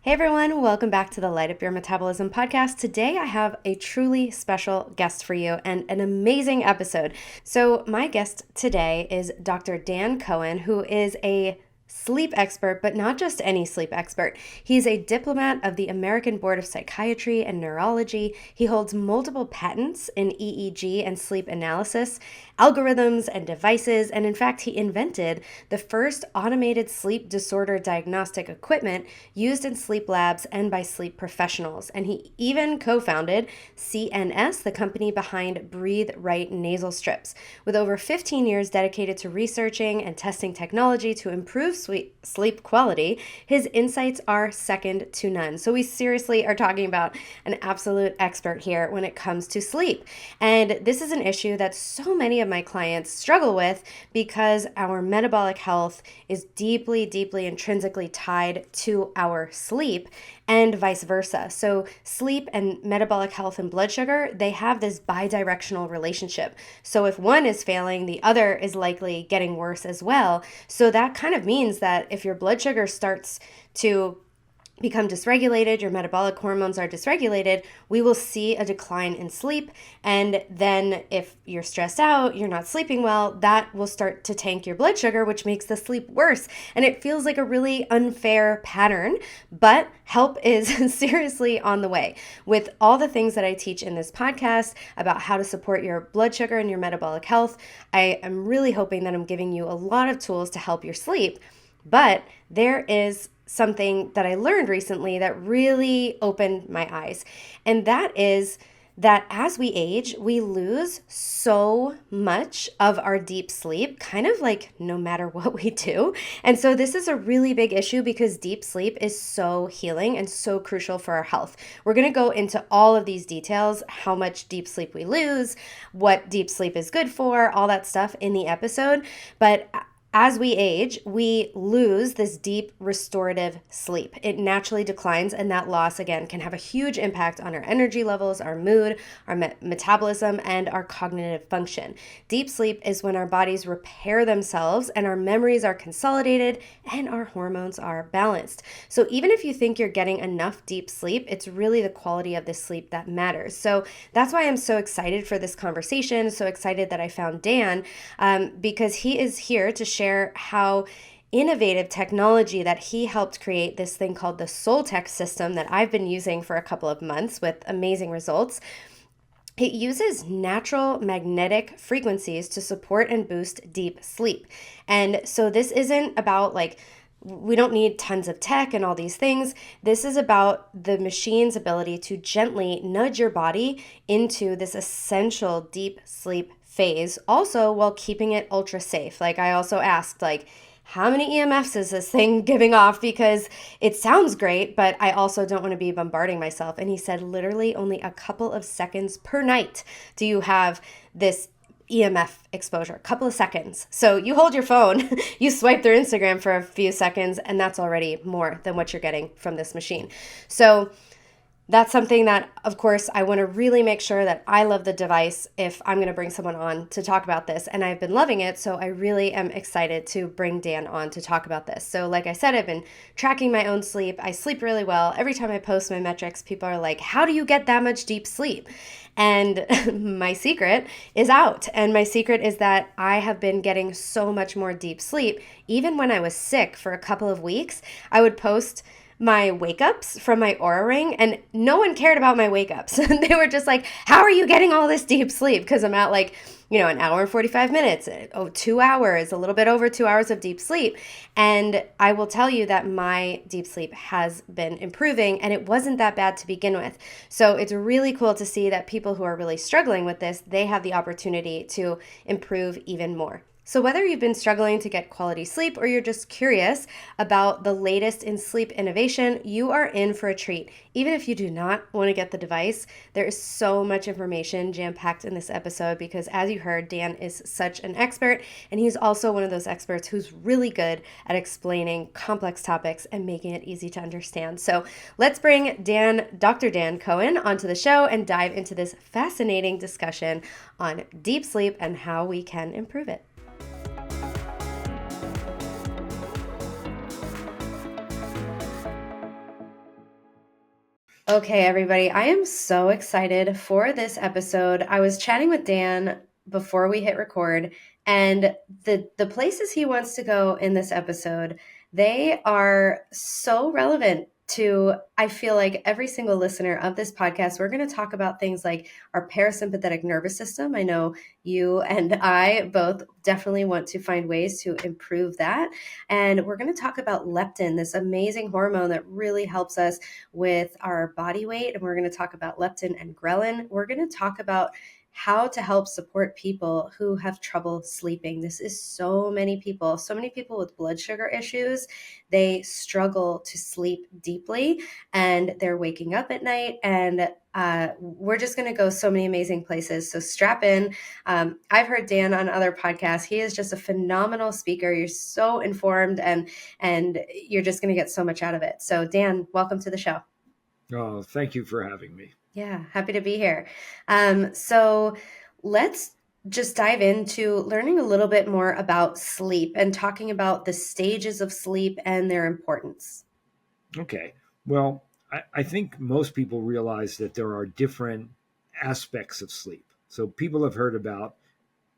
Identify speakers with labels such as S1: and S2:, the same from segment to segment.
S1: Hey everyone, welcome back to the Light Up Your Metabolism podcast. Today I have a truly special guest for you and an amazing episode. So my guest today is Dr. Dan Cohen, who is a sleep expert, but not just any sleep expert. He's a diplomat of the American Board of Psychiatry and Neurology. He holds multiple patents in EEG and sleep analysis, algorithms and devices, and in fact, he invented the first automated sleep disorder diagnostic equipment used in sleep labs and by sleep professionals. And he even co-founded CNS, the company behind Breathe Right nasal strips. With over 15 years dedicated to researching and testing technology to improve sleep quality, his insights are second to none. So we seriously are talking about an absolute expert here when it comes to sleep. And this is an issue that so many of my clients struggle with because our metabolic health is deeply, deeply intrinsically tied to our sleep and vice versa. So sleep and metabolic health and blood sugar, they have this bidirectional relationship. So if one is failing, the other is likely getting worse as well. So that kind of means that if your blood sugar starts to become dysregulated, your metabolic hormones are dysregulated, we will see a decline in sleep. And then if you're stressed out, you're not sleeping well, that will start to tank your blood sugar, which makes the sleep worse. And it feels like a really unfair pattern, but help is seriously on the way. With all the things that I teach in this podcast about how to support your blood sugar and your metabolic health, I am really hoping that I'm giving you a lot of tools to help your sleep. But there is something that I learned recently that really opened my eyes. And that is that as we age, we lose so much of our deep sleep, kind of like no matter what we do. And so this is a really big issue because deep sleep is so healing and so crucial for our health. We're going to go into all of these details, how much deep sleep we lose, what deep sleep is good for, all that stuff in the episode. But as we age, we lose this deep restorative sleep. It naturally declines, and that loss, again, can have a huge impact on our energy levels, our mood, our metabolism, and our cognitive function. Deep sleep is when our bodies repair themselves and our memories are consolidated and our hormones are balanced. So even if you think you're getting enough deep sleep, it's really the quality of the sleep that matters. So that's why I'm so excited for this conversation, so excited that I found Dan, because he is here to share how innovative technology that he helped create, this thing called the Soltech system that I've been using for a couple of months with amazing results. It uses natural magnetic frequencies to support and boost deep sleep. And so this isn't about we don't need tons of tech and all these things. This is about the machine's ability to gently nudge your body into this essential deep sleep phase, also while keeping it ultra safe. I also asked, how many EMFs is this thing giving off? Because it sounds great, but I also don't want to be bombarding myself. And he said, literally only a couple of seconds per night do you have this EMF exposure, a couple of seconds. So you hold your phone, you swipe through Instagram for a few seconds, and that's already more than what you're getting from this machine. So that's something that, of course, I want to really make sure that I love the device if I'm going to bring someone on to talk about this. And I've been loving it, so I really am excited to bring Dan on to talk about this. So like I said, I've been tracking my own sleep. I sleep really well. Every time I post my metrics, people are like, how do you get that much deep sleep? And my secret is out. And my secret is that I have been getting so much more deep sleep. Even when I was sick for a couple of weeks, I would post my wake-ups from my Oura Ring, and no one cared about my wake-ups. They were just like, how are you getting all this deep sleep? Because I'm at an hour and 45 minutes, 2 hours, a little bit over 2 hours of deep sleep. And I will tell you that my deep sleep has been improving, and it wasn't that bad to begin with. So it's really cool to see that people who are really struggling with this, they have the opportunity to improve even more. So whether you've been struggling to get quality sleep or you're just curious about the latest in sleep innovation, you are in for a treat. Even if you do not want to get the device, there is so much information jam-packed in this episode because, as you heard, Dan is such an expert, and he's also one of those experts who's really good at explaining complex topics and making it easy to understand. So let's bring Dr. Dan Cohen onto the show and dive into this fascinating discussion on deep sleep and how we can improve it. Okay, everybody, I am so excited for this episode. I was chatting with Dan before we hit record, and the places he wants to go in this episode, they are so relevant to, I feel like, every single listener of this podcast. We're going to talk about things like our parasympathetic nervous system. I know you and I both definitely want to find ways to improve that. And we're going to talk about leptin, this amazing hormone that really helps us with our body weight. And we're going to talk about leptin and ghrelin. We're going to talk about how to help support people who have trouble sleeping. This is so many people with blood sugar issues. They struggle to sleep deeply and they're waking up at night. And we're just going to go so many amazing places. So strap in. I've heard Dan on other podcasts. He is just a phenomenal speaker. You're so informed and you're just going to get so much out of it. So Dan, welcome to the show.
S2: Oh, thank you for having me.
S1: Yeah, happy to be here. So let's just dive into learning a little bit more about sleep and talking about the stages of sleep and their importance.
S2: Okay. Well, I think most people realize that there are different aspects of sleep. So people have heard about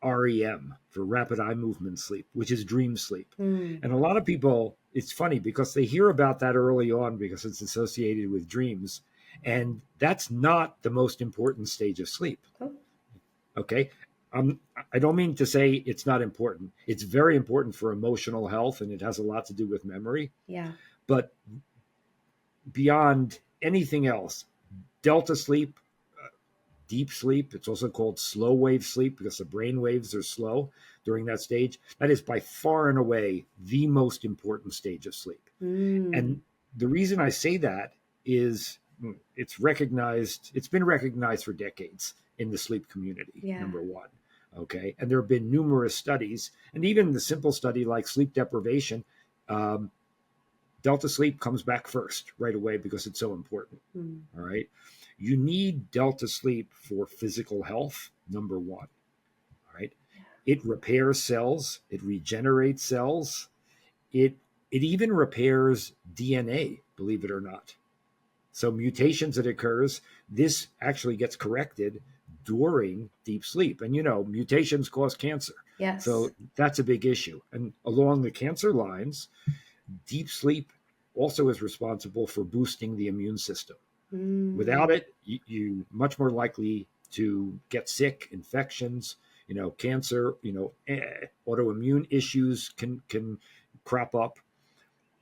S2: REM, for rapid eye movement sleep, which is dream sleep. And a lot of people, it's funny because they hear about that early on because it's associated with dreams. And that's not the most important stage of sleep. Okay. I don't mean to say it's not important. It's very important for emotional health and it has a lot to do with memory.
S1: Yeah.
S2: But beyond anything else, delta sleep, deep sleep, it's also called slow wave sleep because the brain waves are slow during that stage. That is by far and away the most important stage of sleep. And the reason I say that is it's been recognized for decades in the sleep community, number one. Okay. And there have been numerous studies, and even the simple study like sleep deprivation, delta sleep comes back first right away because it's so important. All right. You need delta sleep for physical health, number one. All right. It repairs cells, it regenerates cells, it even repairs DNA, believe it or not. So mutations that occurs, this actually gets corrected during deep sleep. And mutations cause cancer.
S1: Yes.
S2: So that's a big issue. And along the cancer lines, deep sleep also is responsible for boosting the immune system. Without it, you much more likely to get sick, infections, cancer, autoimmune issues can crop up.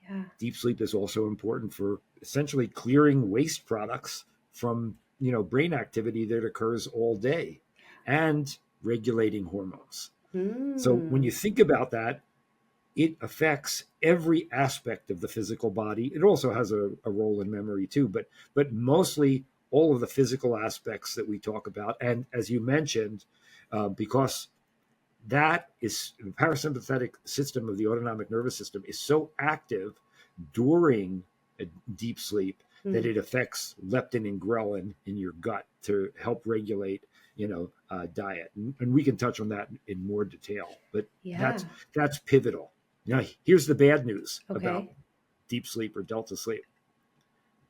S1: Yeah.
S2: Deep sleep is also important for essentially clearing waste products from, brain activity that occurs all day and regulating hormones. So when you think about that, it affects every aspect of the physical body. It also has a role in memory too, but mostly all of the physical aspects that we talk about. And as you mentioned, because that is the parasympathetic system of the autonomic nervous system is so active during a deep sleep that it affects leptin and ghrelin in your gut to help regulate diet. And we can touch on that in more detail, but that's pivotal. Now, here's the bad news about deep sleep or delta sleep.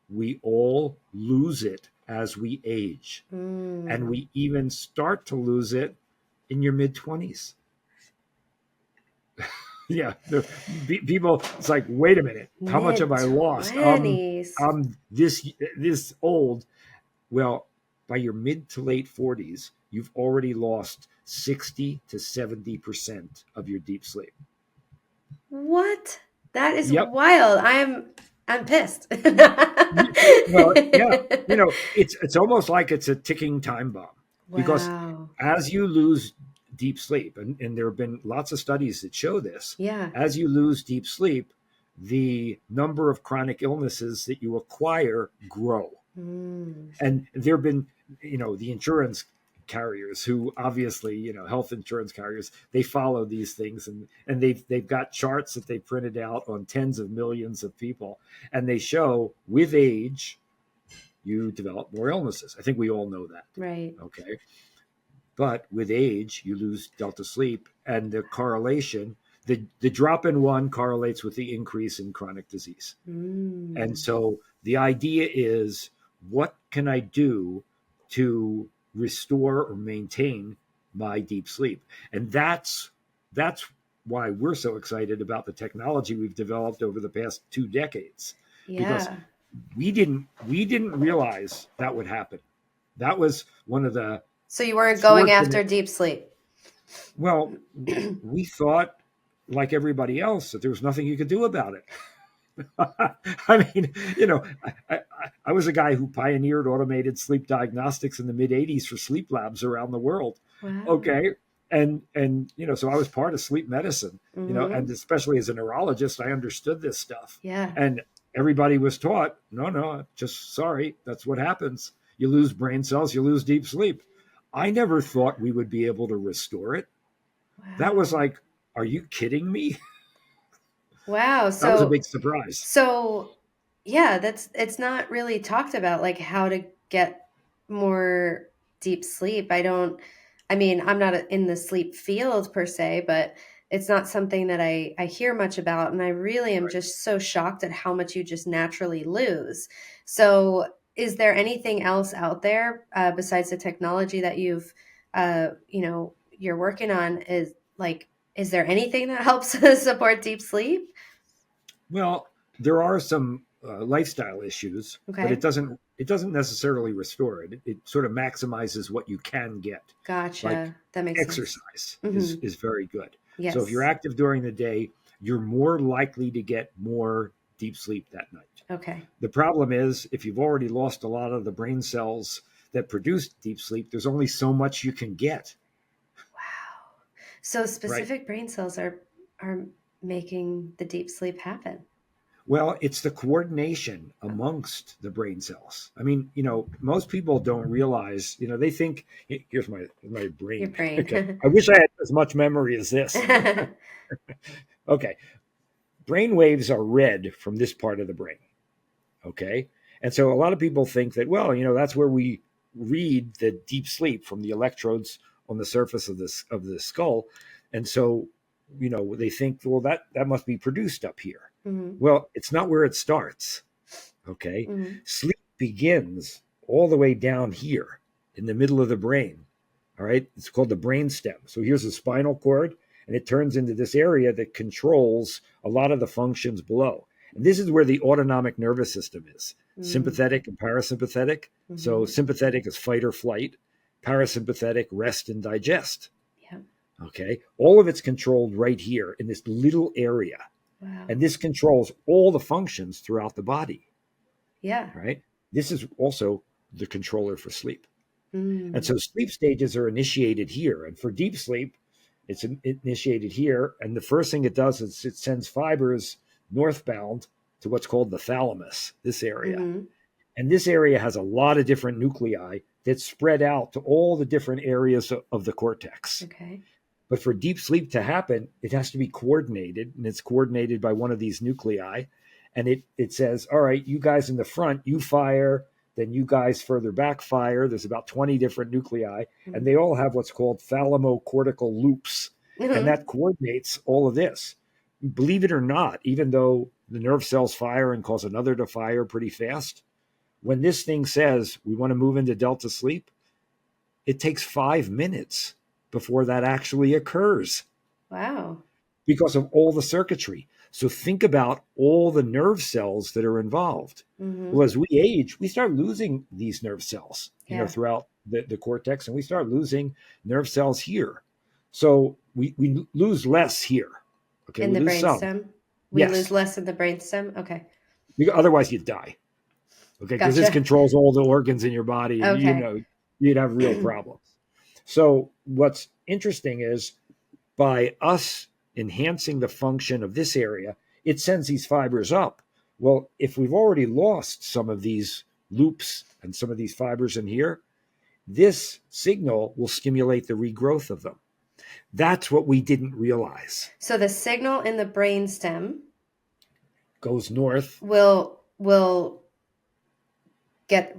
S2: We all lose it as we age. And we even start to lose it in your mid-20s. Yeah. People, it's like, wait a minute. How much have I lost? I'm this old. Well, by your mid to late 40s, you've already lost 60 to 70% of your deep sleep.
S1: What? That is wild. I'm pissed.
S2: Well, yeah, it's almost like it's a ticking time bomb because as you lose deep sleep, and there have been lots of studies that show this, as you lose deep sleep, the number of chronic illnesses that you acquire grow. And there have been, the insurance carriers who obviously, health insurance carriers, they follow these things and they've got charts that they printed out on tens of millions of people. And they show with age, you develop more illnesses. I think we all know that.
S1: Right.
S2: Okay. But with age, you lose delta sleep and the correlation, the drop in one correlates with the increase in chronic disease. And so the idea is what can I do to restore or maintain my deep sleep? And that's why we're so excited about the technology we've developed over the past 2 decades, because
S1: Yeah.
S2: we didn't realize that would happen. That was one of the
S1: So you weren't going after
S2: fortunate.
S1: deep sleep.
S2: Well, we thought, like everybody else, that there was nothing you could do about it. I mean, I was a guy who pioneered automated sleep diagnostics in the mid '80s for sleep labs around the world.
S1: Wow.
S2: Okay, and so I was part of sleep medicine. And especially as a neurologist, I understood this stuff.
S1: Yeah.
S2: And everybody was taught, no, just sorry, that's what happens. You lose brain cells, you lose deep sleep. I never thought we would be able to restore it. That was
S1: Wow.
S2: like, are you kidding me?
S1: Wow.
S2: That was a
S1: So
S2: big surprise.
S1: So, yeah, it's not really talked about, like how to get more deep sleep. I mean, I'm not in the sleep field per se, but it's not something that I hear much about. And I really am just so shocked at how much you just naturally lose. So, is there anything else out there besides the technology that you're working on? Is there anything that helps support deep sleep?
S2: Well, there are some lifestyle issues, but it
S1: Okay.
S2: doesn't it doesn't necessarily restore it. It sort of maximizes what you can get. Like
S1: Gotcha. That makes sense.
S2: exercise is
S1: Mhm.
S2: is very good. So if you're
S1: Yes.
S2: active during the day, you're more likely to get more deep sleep that night.
S1: Okay.
S2: The problem is if you've already lost a lot of the brain cells that produce deep sleep, there's only so much you can get,
S1: Wow. So
S2: right?
S1: specific brain cells are making the deep sleep happen.
S2: Well, it's the coordination
S1: Oh,
S2: amongst the brain cells. I mean, most people don't realize, they think, here's my
S1: your
S2: brain. Okay.
S1: brain.
S2: I wish I had as much memory as this. Okay. Brain waves are read from this part of the brain. Okay. And so a lot of people think that, well, that's where we read the deep sleep from the electrodes on the surface of the skull. And so, they think, well, that must be produced up here.
S1: Hmm.
S2: Well, it's not where it starts. Okay.
S1: Hmm.
S2: Sleep begins all the way down here in the middle of the brain. All right. It's called the brain stem. So here's the spinal cord, and it turns into this area that controls a lot of the functions below. And this is where the autonomic nervous system is,
S1: Hmm.
S2: sympathetic and parasympathetic. So
S1: Hmm.
S2: sympathetic is fight or flight, parasympathetic, rest and digest.
S1: Yeah.
S2: Okay. All of it's controlled right here in this little area.
S1: Wow.
S2: And this controls all the functions throughout the body.
S1: Yeah.
S2: Right? This is also the controller for sleep. And
S1: Mm.
S2: so sleep stages are initiated here. And for deep sleep, it's initiated here. And the first thing it does is it sends fibers northbound to what's called the thalamus, this area.
S1: Hmm.
S2: And this area has a lot of different nuclei that spread out to all the different areas of the cortex.
S1: Okay.
S2: But for deep sleep to happen, it has to be coordinated, and it's coordinated by one of these nuclei. And it says, all right, you guys in the front, you fire, then you guys further back fire. There's about 20 different nuclei, and
S1: Hmm.
S2: they all have what's called thalamocortical loops. And
S1: Hmm.
S2: that coordinates all of this. Believe it or not, even though the nerve cells fire and cause another to fire pretty fast, when this thing says we want to move into delta sleep, it takes 5 minutes before that actually occurs
S1: Wow.
S2: because of all the circuitry. So think about all the nerve cells that are involved. Well,
S1: Hmm.
S2: as we age, we start losing these nerve cells,
S1: Yeah.
S2: throughout the cortex, and we start losing nerve cells here. So we lose less here. Okay,
S1: In
S2: we
S1: the
S2: lose
S1: brain
S2: some.
S1: stem. We lose
S2: Yes.
S1: less in the brain stem. Okay.
S2: Otherwise, you'd die. Okay, because this
S1: Gotcha.
S2: controls all the organs in your body, and
S1: Okay.
S2: you'd have real problems. So what's interesting is by us enhancing the function of this area, it sends these fibers up. Well, if we've already lost some of these loops and some of these fibers in here, this signal will stimulate the regrowth of them. That's what we didn't realize.
S1: So the signal in the brain stem
S2: Goes north.
S1: will get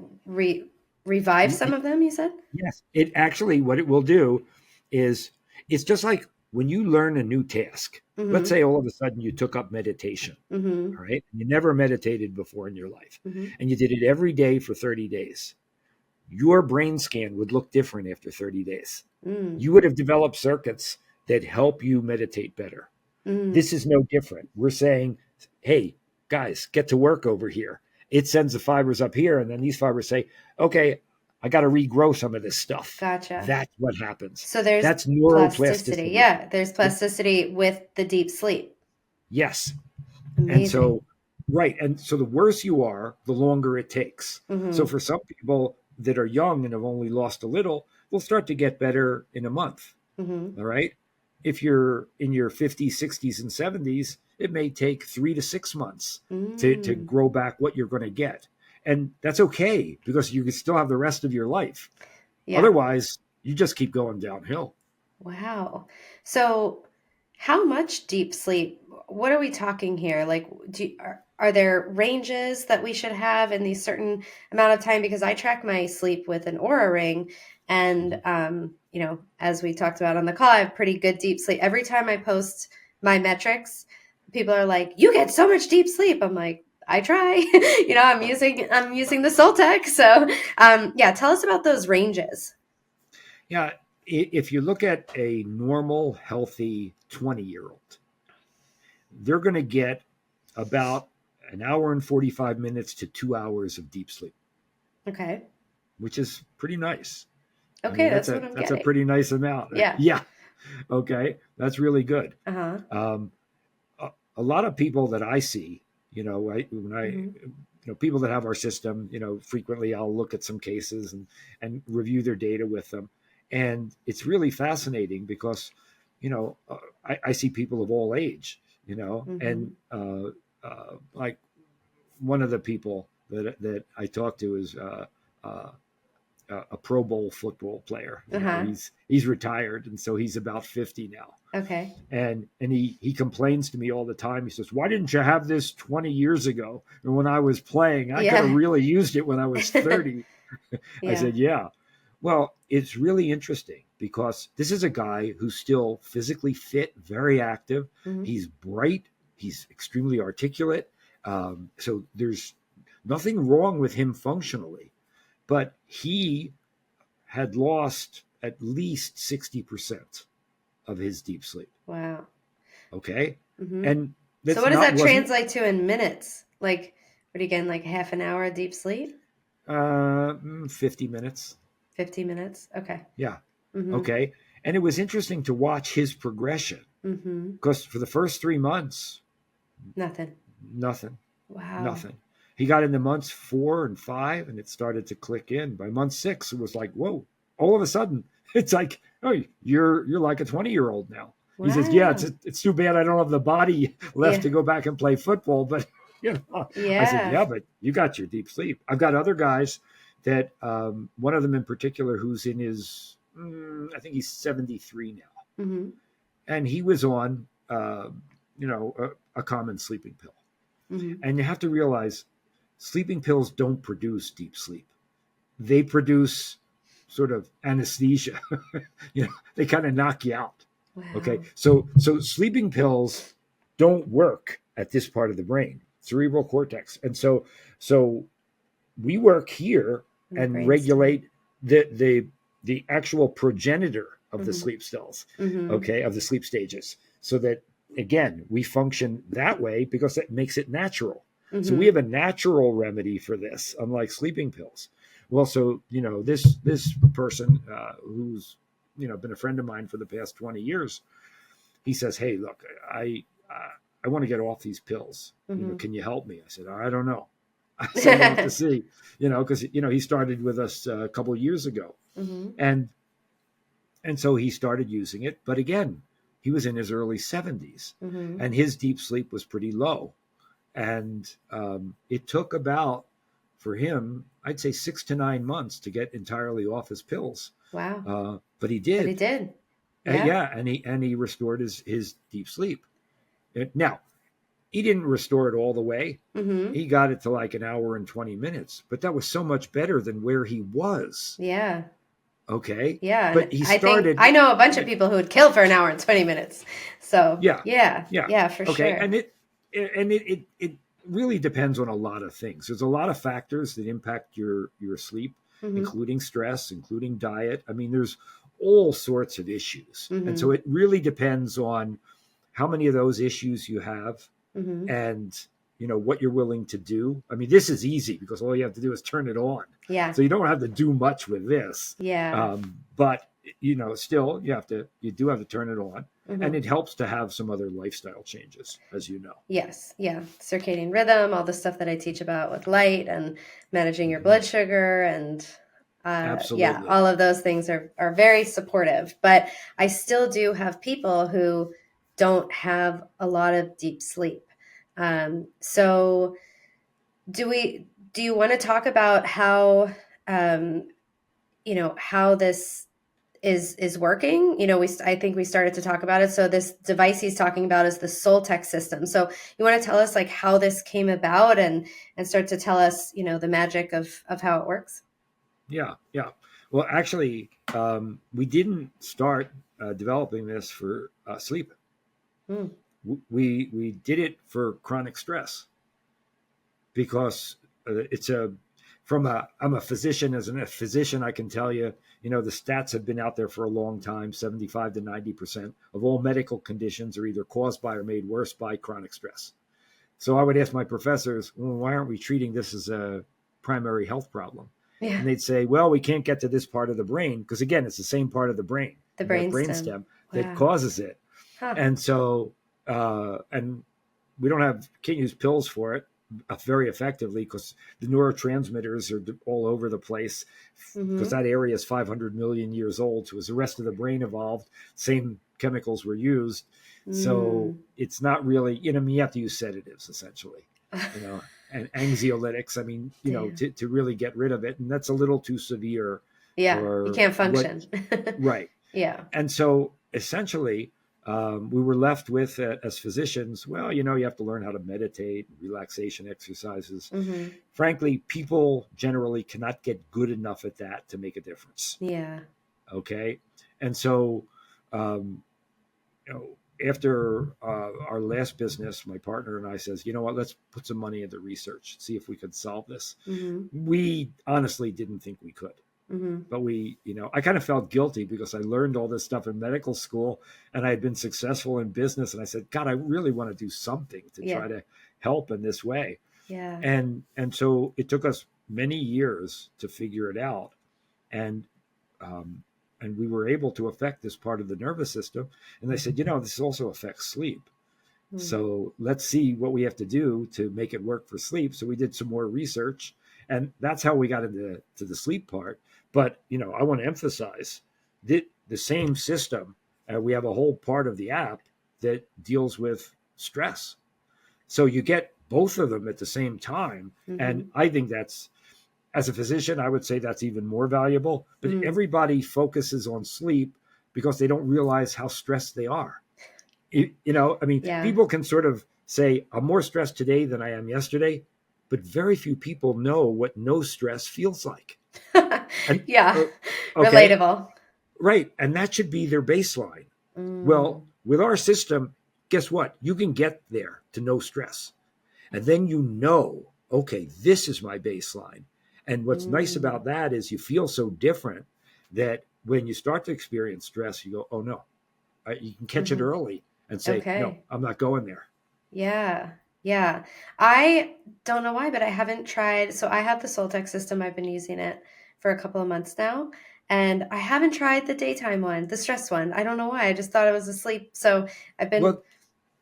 S1: revive some of them, you said?
S2: Yes, it actually, what it will do is it's just like when you learn a new task, let's say all of a sudden you took up meditation, all right? You never meditated before in your life, and you did it every day for 30 days. Your brain scan would look different after 30 days. You would have developed circuits that help you meditate better. This is no different. We're saying, hey, guys, get to work over here. It sends the fibers up here, and then these fibers say, okay, I got to regrow some of this stuff.
S1: Gotcha.
S2: That's what happens.
S1: So that's
S2: neuroplasticity.
S1: Yeah, there's plasticity with the deep sleep.
S2: Yes.
S1: Amazing.
S2: And so, right. And so the worse you are, the longer it takes. So for some people that are young and have only lost a little, will start to get better in a month. All right. If you're in your 50s, 60s, and 70s, it may take 3 to 6 months to grow back what you're going to get. And that's okay, because you can still have the rest of your life. Yeah. Otherwise, you just keep going downhill.
S1: Wow. So how much deep sleep? What are we talking here? Like, are there ranges that we should have in these certain amount of time? Because I track my sleep with an Oura ring, and as we talked about on the call, I have pretty good deep sleep. Every time I post my metrics, people are like, "You get so much deep sleep." I'm like, I try. I'm using the Soltech. So tell us about those ranges.
S2: Yeah, if you look at a normal, healthy 20-year-old, they're going to get about an hour and 45 minutes to 2 hours of deep sleep.
S1: Okay.
S2: Which is pretty nice.
S1: Okay, I mean, that's
S2: a pretty nice amount.
S1: Yeah.
S2: Yeah. Okay, that's really good.
S1: Uh-huh.
S2: A lot of people that I see, people that have our system, frequently I'll look at some cases and review their data with them. And it's really fascinating because, I see people of all age, and like one of the people that I talk to is a Pro Bowl football player. He's retired, and so he's about 50 now.
S1: Okay. And
S2: he complains to me all the time. He says, "Why didn't you have this 20 years ago? And when I was playing, I could have really used it when I was 30." I said, "Yeah. Well, it's really interesting because this is a guy who's still physically fit, very active. He's bright. He's extremely articulate. So there's nothing wrong with him functionally, but he had lost at least 60% of his deep sleep."
S1: Wow.
S2: Okay. And
S1: so what does that translate to in minutes? Like, what again, like half an hour of deep sleep?
S2: 50 minutes.
S1: 50 minutes. Okay.
S2: Yeah. Okay. And it was interesting to watch his progression because for the first 3 months,
S1: nothing. Wow.
S2: Nothing. He got into months 4 and 5 and it started to click in. By month 6, it was like, whoa, all of a sudden it's like, oh, you're like a 20-year-old now. Wow. He says, yeah, it's too bad I don't have the body left to go back and play football. But, I said, yeah, but you got your deep sleep. I've got other guys that one of them in particular who's in his, I think he's 73 now. And he was on, a common sleeping pill. And you have to realize sleeping pills don't produce deep sleep. They produce sort of anesthesia. They kind of knock you out. Wow. Okay. So sleeping pills don't work at this part of the brain, cerebral cortex. And so we work here and regulate the actual progenitor of the sleep cells, okay, of the sleep stages, so that, again, we function that way because it makes it natural. So we have a natural remedy for this, unlike sleeping pills. Well, so, this person who's, been a friend of mine for the past 20 years, he says, "Hey, look, I want to get off these pills. Can you help me?" I said, "I don't know." I said, "We'll have to see," because, he started with us a couple of years ago. And so he started using it. But again, he was in his early 70s and his deep sleep was pretty low. And it took about, for him, I'd say 6 to 9 months to get entirely off his pills.
S1: Wow.
S2: But he did.
S1: Yeah.
S2: And he restored his deep sleep. Now, he didn't restore it all the way. He got it to like an hour and 20 minutes, but that was so much better than where he was.
S1: Yeah.
S2: Okay.
S1: Yeah, and
S2: But he
S1: I think
S2: started,
S1: I know a bunch of people who would kill for an hour and 20 minutes. So,
S2: yeah,
S1: yeah,
S2: yeah.
S1: yeah, for
S2: Okay.
S1: sure.
S2: And it really depends on a lot of things. There's a lot of factors that impact your sleep,
S1: Mm-hmm.
S2: including stress, including diet. I mean, there's all sorts of issues. And
S1: Mm-hmm.
S2: so it really depends on how many of those issues you have
S1: Mm-hmm.
S2: and what you're willing to do. I mean, this is easy because all you have to do is turn it on,
S1: Yeah.
S2: so you don't have to do much with this.
S1: Yeah.
S2: But still you do have to turn it on,
S1: Mm-hmm.
S2: and it helps to have some other lifestyle changes, as you know.
S1: Yes. Yeah. Circadian rhythm, all the stuff that I teach about with light and managing your
S2: Mhm.
S1: blood sugar and yeah,
S2: Absolutely.
S1: all of those things are very supportive. But I still do have people who don't have a lot of deep sleep. So do you want to talk about how um, how this is working? I think we started to talk about it. So this device he's talking about is the Soltech system. So you want to tell us like how this came about and start to tell us, the magic of how it works?
S2: Yeah, yeah. Well, actually, we didn't start developing this for sleep.
S1: Mm.
S2: We did it for chronic stress because it's a from a I'm a physician. As a physician, I can tell you, the stats have been out there for a long time. 75 to 90% of all medical conditions are either caused by or made worse by chronic stress. So I would ask my professors, well, why aren't we treating this as a primary health problem?
S1: Yeah.
S2: And they'd say, well, we can't get to this part of the brain because, again, it's the same part of the brain,
S1: The
S2: that
S1: brainstem.
S2: brainstem, that
S1: Wow.
S2: causes it.
S1: Huh.
S2: And so, and we can't use pills for it very effectively because the neurotransmitters are all over the place because
S1: Mm-hmm.
S2: that area is 500 million years old. So as the rest of the brain evolved, same chemicals were used. So
S1: Mm.
S2: it's not really, you have to use sedatives essentially, and anxiolytics. I mean,
S1: Damn.
S2: to really get rid of it. And that's a little too severe
S1: Yeah, you
S2: for
S1: can't
S2: what,
S1: function.
S2: right.
S1: Yeah.
S2: And so essentially, we were left with, as physicians, well, you have to learn how to meditate, relaxation exercises.
S1: Mm-hmm.
S2: Frankly, people generally cannot get good enough at that to make a difference.
S1: Yeah.
S2: Okay. And so, um, after our last business, my partner and I says, you know what, let's put some money into research, see if we could solve this.
S1: Mm-hmm.
S2: We honestly didn't think we could.
S1: Mm-hmm.
S2: But I kind of felt guilty because I learned all this stuff in medical school and I had been successful in business. And I said, God, I really want to do something to
S1: Yeah.
S2: try to help in this way.
S1: Yeah.
S2: And so it took us many years to figure it out. And, um, and we were able to affect this part of the nervous system. And they said, this also affects sleep.
S1: Mm.
S2: So let's see what we have to do to make it work for sleep. So we did some more research, and that's how we got into the sleep part. But I want to emphasize that the same system. We have a whole part of the app that deals with stress. So you get both of them at the same time,
S1: Mm-hmm.
S2: and I think that's, as a physician, I would say that's even more valuable. But
S1: Mm.
S2: everybody focuses on sleep because they don't realize how stressed they are. I mean,
S1: Yeah.
S2: people can sort of say, I'm more stressed today than I am yesterday, but very few people know what no stress feels like. And
S1: Yeah.
S2: okay,
S1: Relatable.
S2: right. And that should be their baseline. Well,
S1: Mm.
S2: with our system, guess what? You can get there to no stress. And then okay, this is my baseline. And what's nice
S1: Mm.
S2: about that is you feel so different that when you start to experience stress, you go, oh no, you can catch it
S1: Mm-hmm.
S2: early and say, no,
S1: Okay.
S2: I'm not going there.
S1: Yeah. Yeah. I don't know why, but I haven't tried. So I have the Soltech system. I've been using it for a couple of months now. And I haven't tried the daytime one, the stress one. I don't know why. I just thought it was asleep. So
S2: Well,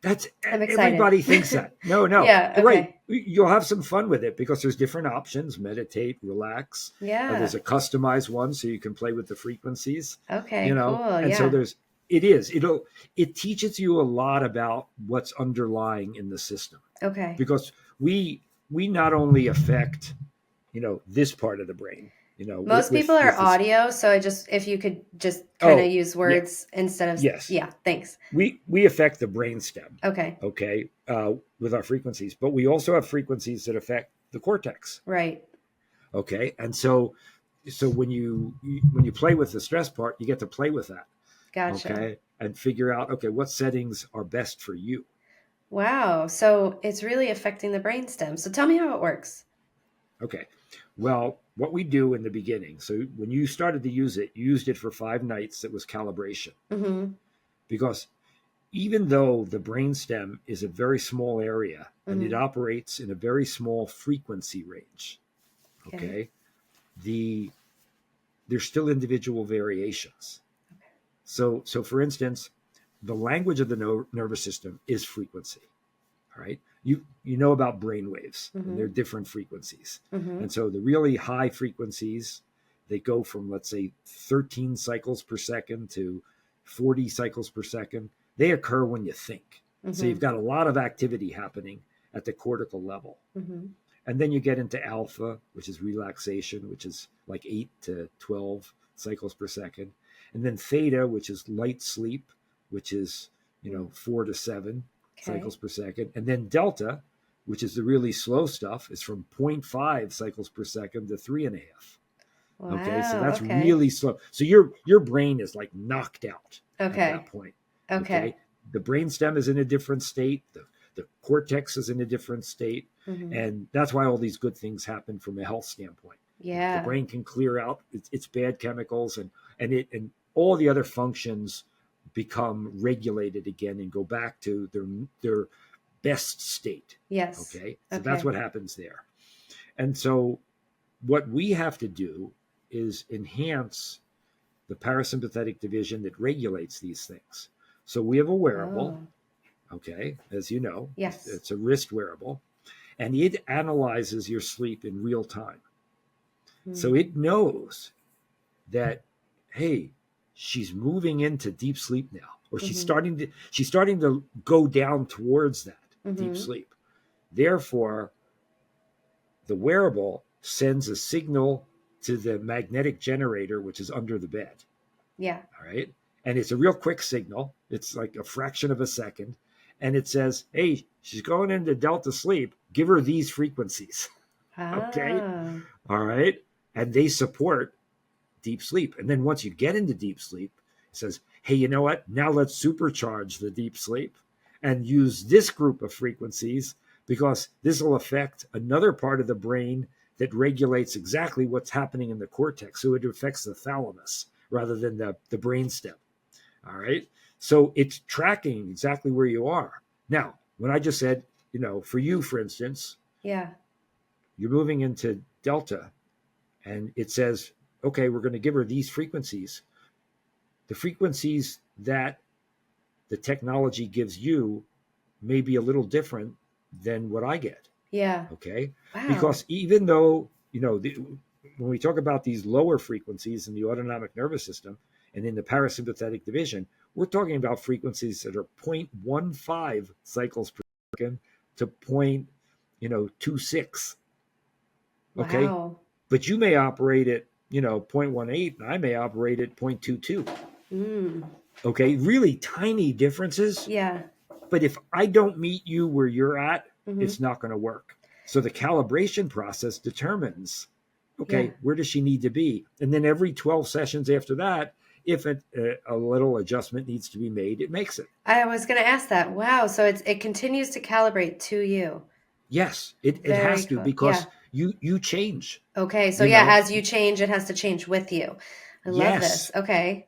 S2: that's
S1: I'm excited.
S2: everybody thinks that. No,
S1: Yeah.
S2: right.
S1: Okay.
S2: You'll have some fun with it because there's different options: meditate, relax.
S1: Yeah.
S2: There's a customized one so you can play with the frequencies.
S1: Okay. Cool.
S2: And so
S1: Yeah.
S2: it teaches you a lot about what's underlying in the system
S1: Okay.
S2: because we not only affect this part of the brain,
S1: Most people are
S2: with this.
S1: audio. So if you could just kind of
S2: Oh,
S1: use
S2: yeah,
S1: words instead of,
S2: yes.
S1: yeah. Thanks.
S2: We affect the brainstem,
S1: Okay.
S2: okay, with our frequencies, but we also have frequencies that affect the cortex,
S1: Right.
S2: okay, and so so when you play with the stress part, you get to play with that.
S1: Gotcha.
S2: Okay. And figure out, okay, what settings are best for you.
S1: Wow. So it's really affecting the brainstem. So tell me how it works.
S2: Okay. Well, what we do in the beginning, so when you started to use it, you used it for 5 nights. It was calibration.
S1: Mm-hmm.
S2: Because even though the brainstem is a very small area and it
S1: Mm-hmm.
S2: operates in a very small frequency range,
S1: Okay.
S2: okay, there's still individual variations. So for instance, the language of the nervous system is frequency. All right. You know about brain waves, and
S1: Mm-hmm.
S2: they're different frequencies.
S1: Mm-hmm.
S2: And so the really high frequencies, they go from, let's say, 13 cycles per second to 40 cycles per second. They occur when you think. So
S1: Mm-hmm.
S2: you've got a lot of activity happening at the cortical level.
S1: Mm-hmm.
S2: And then you get into alpha, which is relaxation, which is like 8 to 12 cycles per second. And then theta, which is light sleep, which is, 4 to 7 cycles
S1: Okay.
S2: per second. And then delta, which is the really slow stuff, is from 0.5 cycles per second to 3.5. Okay, so
S1: Wow.
S2: that's
S1: Okay.
S2: really slow. So your brain is like knocked out at that
S1: Okay.
S2: point.
S1: Okay.
S2: Okay, the brainstem is in a different state. The cortex is in a different state,
S1: Mm-hmm.
S2: and that's why all these good things happen from a health standpoint. The
S1: Yeah.
S2: brain can clear out its bad chemicals, and all the other functions become regulated again and go back to their best state.
S1: Yes.
S2: Okay, so that's
S1: Okay.
S2: what happens there. And so what we have to do is enhance the parasympathetic division that regulates these things. So we have a wearable,
S1: Oh.
S2: okay, as you know,
S1: Yes.
S2: it's a wrist wearable, and it analyzes your sleep in real time. So
S1: Mm.
S2: it knows that, hey, she's moving into deep sleep now, or
S1: Mm-hmm.
S2: she's starting to go down towards that deep
S1: Mm-hmm.
S2: sleep. Therefore, the wearable sends a signal to the magnetic generator, which is under the bed.
S1: Yeah.
S2: All right. And it's a real quick signal. It's like a fraction of a second. And it says, hey, she's going into delta sleep. Give her these frequencies. Okay.
S1: Ah.
S2: All right. And they support deep sleep. And then once you get into deep sleep, it says, hey, you know what? Now let's supercharge the deep sleep and use this group of frequencies, because this will affect another part of the brain that regulates exactly what's happening in the cortex. So it affects the thalamus rather than the brainstem. All right. So it's tracking exactly where you are. Now, when I just said, for you, for instance,
S1: Yeah.
S2: you're moving into delta, and it says, okay, we're going to give her these frequencies. The frequencies that the technology gives you may be a little different than what I get.
S1: Yeah.
S2: Okay.
S1: Wow.
S2: Because even though, when we talk about these lower frequencies in the autonomic nervous system and in the parasympathetic division, we're talking about frequencies that are 0.15 cycles per second to 0.26. Okay.
S1: Wow.
S2: But you may operate at, 0.18, and I may operate at 0.22.
S1: Mm.
S2: Okay. Really tiny differences.
S1: Yeah.
S2: But if I don't meet you where you're at,
S1: Mm-hmm.
S2: it's not going to work. So the calibration process determines,
S1: Yeah.
S2: okay, where does she need to be? And then every 12 sessions after that, if a little adjustment needs to be made, it makes it.
S1: I was going to ask that. Wow. So it continues to calibrate to you.
S2: Yes, it
S1: Very
S2: has to,
S1: cool. Yeah.
S2: because you change,
S1: Okay. So
S2: you
S1: yeah,
S2: know.
S1: as you change, it has to change with you. I love this.
S2: Yes.
S1: Okay.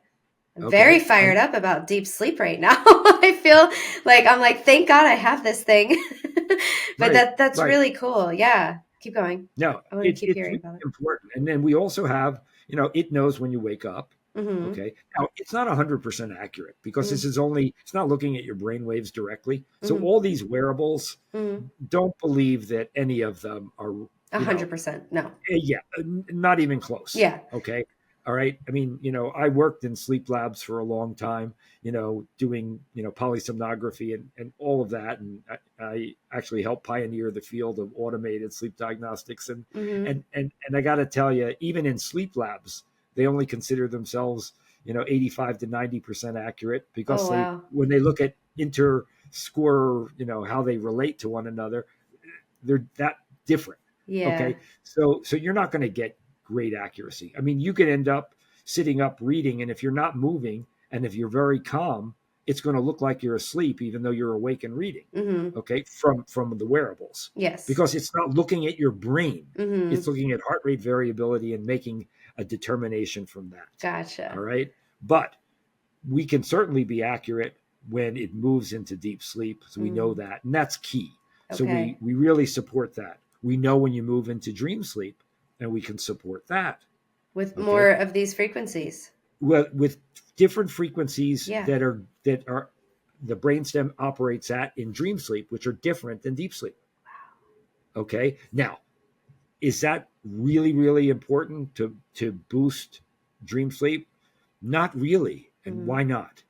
S1: I'm very
S2: Okay.
S1: fired
S2: And
S1: up about deep sleep right now. I feel like I'm like, thank God I have this thing. But
S2: right,
S1: that's
S2: right.
S1: really cool. Yeah. Keep going.
S2: No,
S1: I want to keep
S2: it's
S1: hearing
S2: really
S1: about it.
S2: important. And then we also have, it knows when you wake up.
S1: Mm-hmm.
S2: Okay. Now, it's not 100% accurate, because
S1: Mm-hmm.
S2: it's not looking at your brain waves directly. So
S1: Mm-hmm.
S2: all these wearables,
S1: Mm-hmm.
S2: don't believe that any of them are,
S1: 100%. No.
S2: yeah, not even close.
S1: Yeah.
S2: Okay. All right. I mean, I worked in sleep labs for a long time, doing, polysomnography and all of that. And I actually helped pioneer the field of automated sleep diagnostics. And,
S1: Mm-hmm.
S2: and, and, and I got to tell you, even in sleep labs, they only consider themselves, 85 to 90% accurate,
S1: Oh,
S2: because
S1: wow.
S2: when they look at interscore, how they relate to one another, they're that different.
S1: Yeah.
S2: Okay. So you're not going to get great accuracy. I mean, you could end up sitting up reading, and if you're not moving and if you're very calm, it's going to look like you're asleep, even though you're awake and reading. Okay, from the wearables.
S1: Yes.
S2: Because it's not looking at your brain;
S1: Mm-hmm.
S2: it's looking at heart rate variability and making a determination from that.
S1: Gotcha.
S2: All right, but we can certainly be accurate when it moves into deep sleep. So we know that, and that's key.
S1: Okay.
S2: So we really support that. We know when you move into dream sleep, and we can support that.
S1: With more of these frequencies.
S2: Well, with different frequencies
S1: Yeah.
S2: that are the brainstem operates at in dream sleep, which are different than deep sleep. Wow. Okay. Now, is that really, really important to boost dream sleep? Not really. And why not?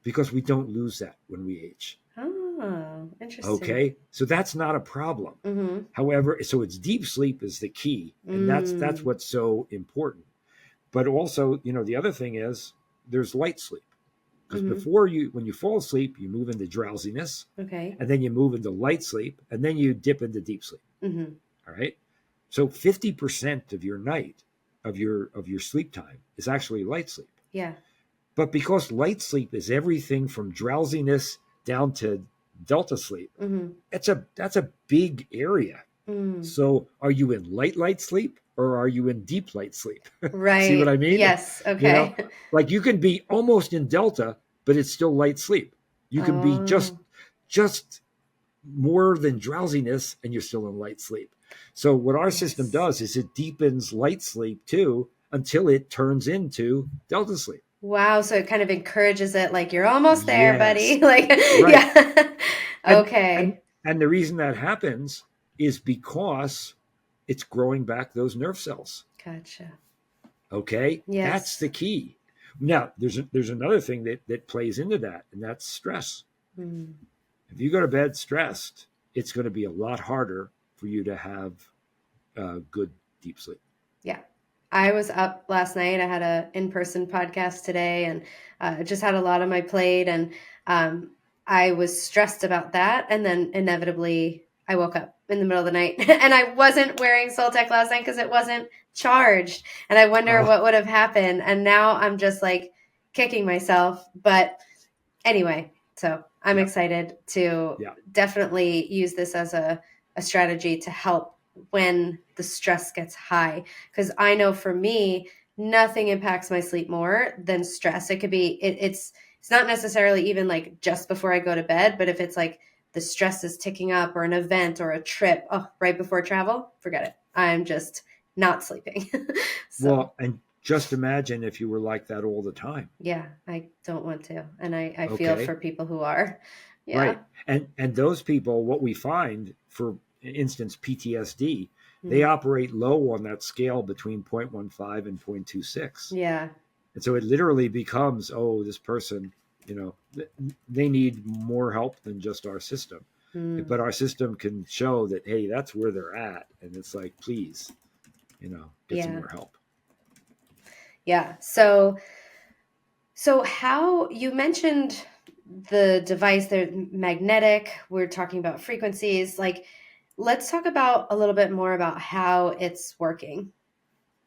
S2: Because we don't lose that when we age.
S1: Oh, interesting.
S2: Okay. So that's not a problem. However, so it's deep sleep is the key. And that's what's so important. But also, the other thing is there's light sleep. Because when you fall asleep, you move into drowsiness.
S1: Okay.
S2: And then you move into light sleep. And then you dip into deep sleep. All right. So 50% of your night, of your sleep time is actually light sleep.
S1: Yeah.
S2: But because light sleep is everything from drowsiness down to delta sleep, that's a big area. So are you in light sleep or are you in deep light sleep?
S1: Right.
S2: See what I mean?
S1: Yes. Okay.
S2: Like you can be almost in delta, but it's still light sleep. You can be just more than drowsiness and you're still in light sleep. So what our system does is it deepens light sleep too until it turns into delta sleep.
S1: Wow. So it kind of encourages it like you're almost there, buddy. Like,
S2: right.
S1: Yeah. Okay.
S2: And the reason that happens is because it's growing back those nerve cells.
S1: Gotcha.
S2: Okay.
S1: Yes.
S2: That's the key. Now there's another thing that plays into that, and that's stress. If you go to bed stressed, it's going to be a lot harder for you to have good deep sleep.
S1: Yeah. I was up last night. I had a in-person podcast today and just had a lot on my plate. And I was stressed about that. And then inevitably I woke up in the middle of the night and I wasn't wearing Soltech last night because it wasn't charged. And I wonder what would have happened. And now I'm just like kicking myself. But anyway, so I'm excited to definitely use this as a strategy to help when the stress gets high. Because I know for me, nothing impacts my sleep more than stress. It could be, it's not necessarily even like just before I go to bed, but if it's like the stress is ticking up or an event or a trip, right before travel, forget it. I'm just not sleeping.
S2: Well, and just imagine if you were like that all the time.
S1: Yeah, I don't want to. And I feel for people who are. Yeah.
S2: Right. And those people, what we find, for instance, PTSD, they operate low on that scale between 0.15 and 0.26.
S1: Yeah.
S2: And so it literally becomes, this person, they need more help than just our system. But our system can show that, hey, that's where they're at. And it's like, please, get some more help.
S1: Yeah. So how you mentioned the device, they're magnetic. We're talking about frequencies. Like, let's talk about a little bit more about how it's working.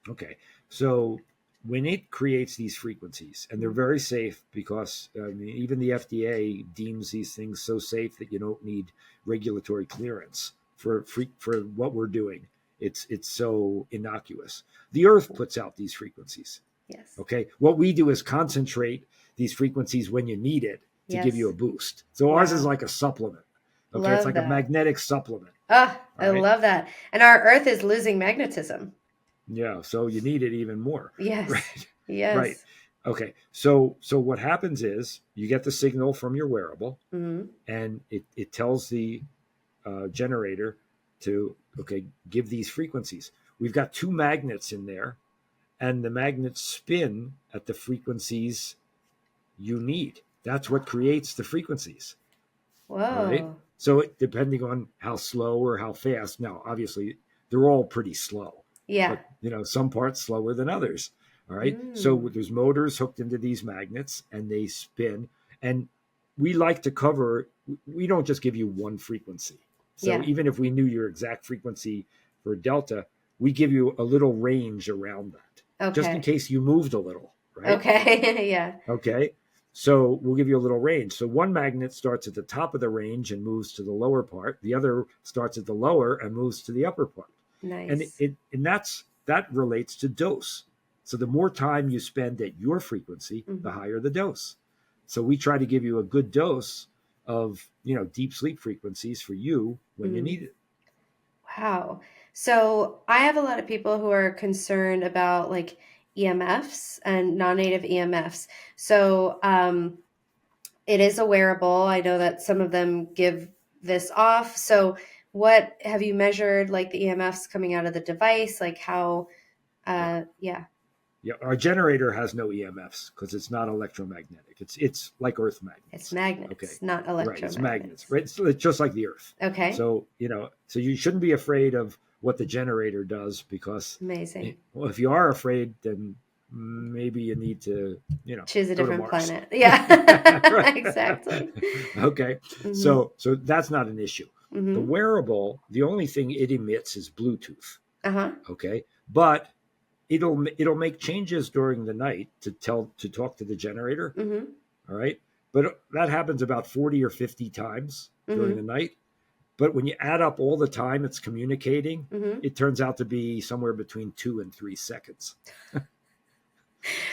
S2: Okay. So when it creates these frequencies, and they're very safe because even the FDA deems these things so safe that you don't need regulatory clearance for what we're doing. It's so innocuous. The Earth puts out these frequencies.
S1: Yes.
S2: Okay. What we do is concentrate these frequencies when you need it to give you a boost. So ours is like a supplement. Okay. It's like a magnetic supplement.
S1: I love that. And our Earth is losing magnetism.
S2: Yeah. So you need it even more.
S1: Yes.
S2: Right.
S1: Yes.
S2: Right. Okay. So what happens is you get the signal from your wearable and it tells the generator to, give these frequencies. We've got two magnets in there and the magnets spin at the frequencies you need. That's what creates the frequencies.
S1: Whoa.
S2: All right. So depending on how slow or how fast, now obviously they're all pretty slow.
S1: Yeah.
S2: But, some parts slower than others. All right. So there's motors hooked into these magnets and they spin. And we like to cover, we don't just give you one frequency. So even if we knew your exact frequency for delta, we give you a little range around that, just in case you moved a little, right?
S1: Okay. Yeah.
S2: Okay. So we'll give you a little range. So one magnet starts at the top of the range and moves to the lower part. The other starts at the lower and moves to the upper part.
S1: Nice.
S2: And that relates to dose. So the more time you spend at your frequency, the higher the dose. So we try to give you a good dose of, deep sleep frequencies for you when you need it.
S1: Wow. So I have a lot of people who are concerned about like EMFs and non-native EMFs. So it is a wearable. I know that some of them give this off. So what have you measured, like the EMFs coming out of the device? Like how, yeah.
S2: Yeah, our generator has no EMFs because it's not electromagnetic. It's like Earth magnets.
S1: It's magnets, not electromagnets.
S2: Right, it's magnets. Right, so it's just like the Earth.
S1: Okay.
S2: So so you shouldn't be afraid of what the generator does because
S1: amazing.
S2: Well, if you are afraid, then maybe you need to
S1: choose a different planet. Yeah, exactly.
S2: Okay, so that's not an issue. The wearable, the only thing it emits is Bluetooth. Okay, but it'll make changes during the night to talk to the generator. All right, but that happens about 40 or 50 times during the night. But when you add up all the time it's communicating, it turns out to be somewhere between 2 and 3 seconds.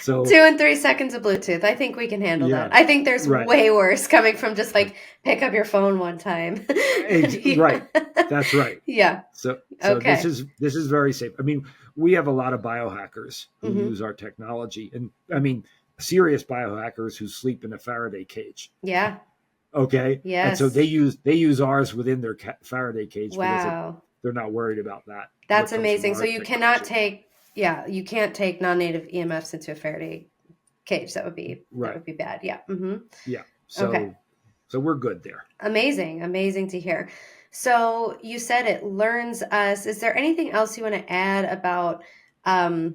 S2: So
S1: 2 and 3 seconds of Bluetooth. I think we can handle that. I think there's way worse coming from just like pick up your phone one time.
S2: Right. That's right.
S1: Yeah.
S2: So this is very safe. I mean, we have a lot of biohackers who use our technology, and I mean serious biohackers who sleep in a Faraday cage.
S1: Yeah.
S2: Okay.
S1: Yes.
S2: And so they use ours within their Faraday cage.
S1: Wow.
S2: Because they're not worried about that.
S1: That's amazing. So you cannot take. Yeah, you can't take non-native EMFs into a Faraday cage. That would be bad. Yeah.
S2: Yeah. So we're good there.
S1: Amazing to hear. So you said it learns us. Is there anything else you want to add about how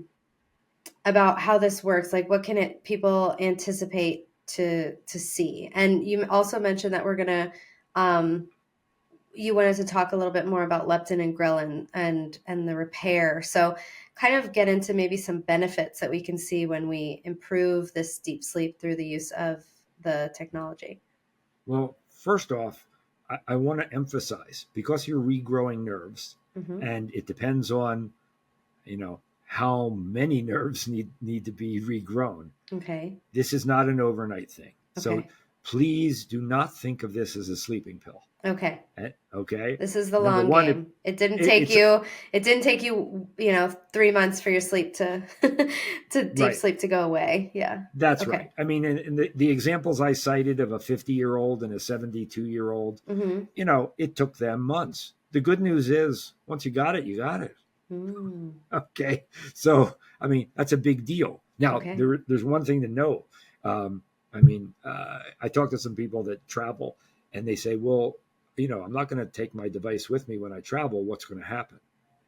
S1: this works? Like, what can people anticipate to see? And you also mentioned that we're gonna. You wanted to talk a little bit more about leptin and ghrelin and the repair. So kind of get into maybe some benefits that we can see when we improve this deep sleep through the use of the technology.
S2: Well, first off, I want to emphasize, because you're regrowing nerves, and it depends on, how many nerves need to be regrown.
S1: Okay.
S2: This is not an overnight thing. Okay. So please do not think of this as a sleeping pill.
S1: Okay.
S2: Okay.
S1: This is the long game. It didn't take you, 3 months for your sleep to deep sleep to go away. Yeah.
S2: That's right. I mean, in the examples I cited of a 50-year-old and a 72-year-old, it took them months. The good news is once you got it, you got it. Okay. So, I mean, that's a big deal. Now, there's one thing to know. I talk to some people that travel and they say, well, I'm not going to take my device with me when I travel. What's going to happen?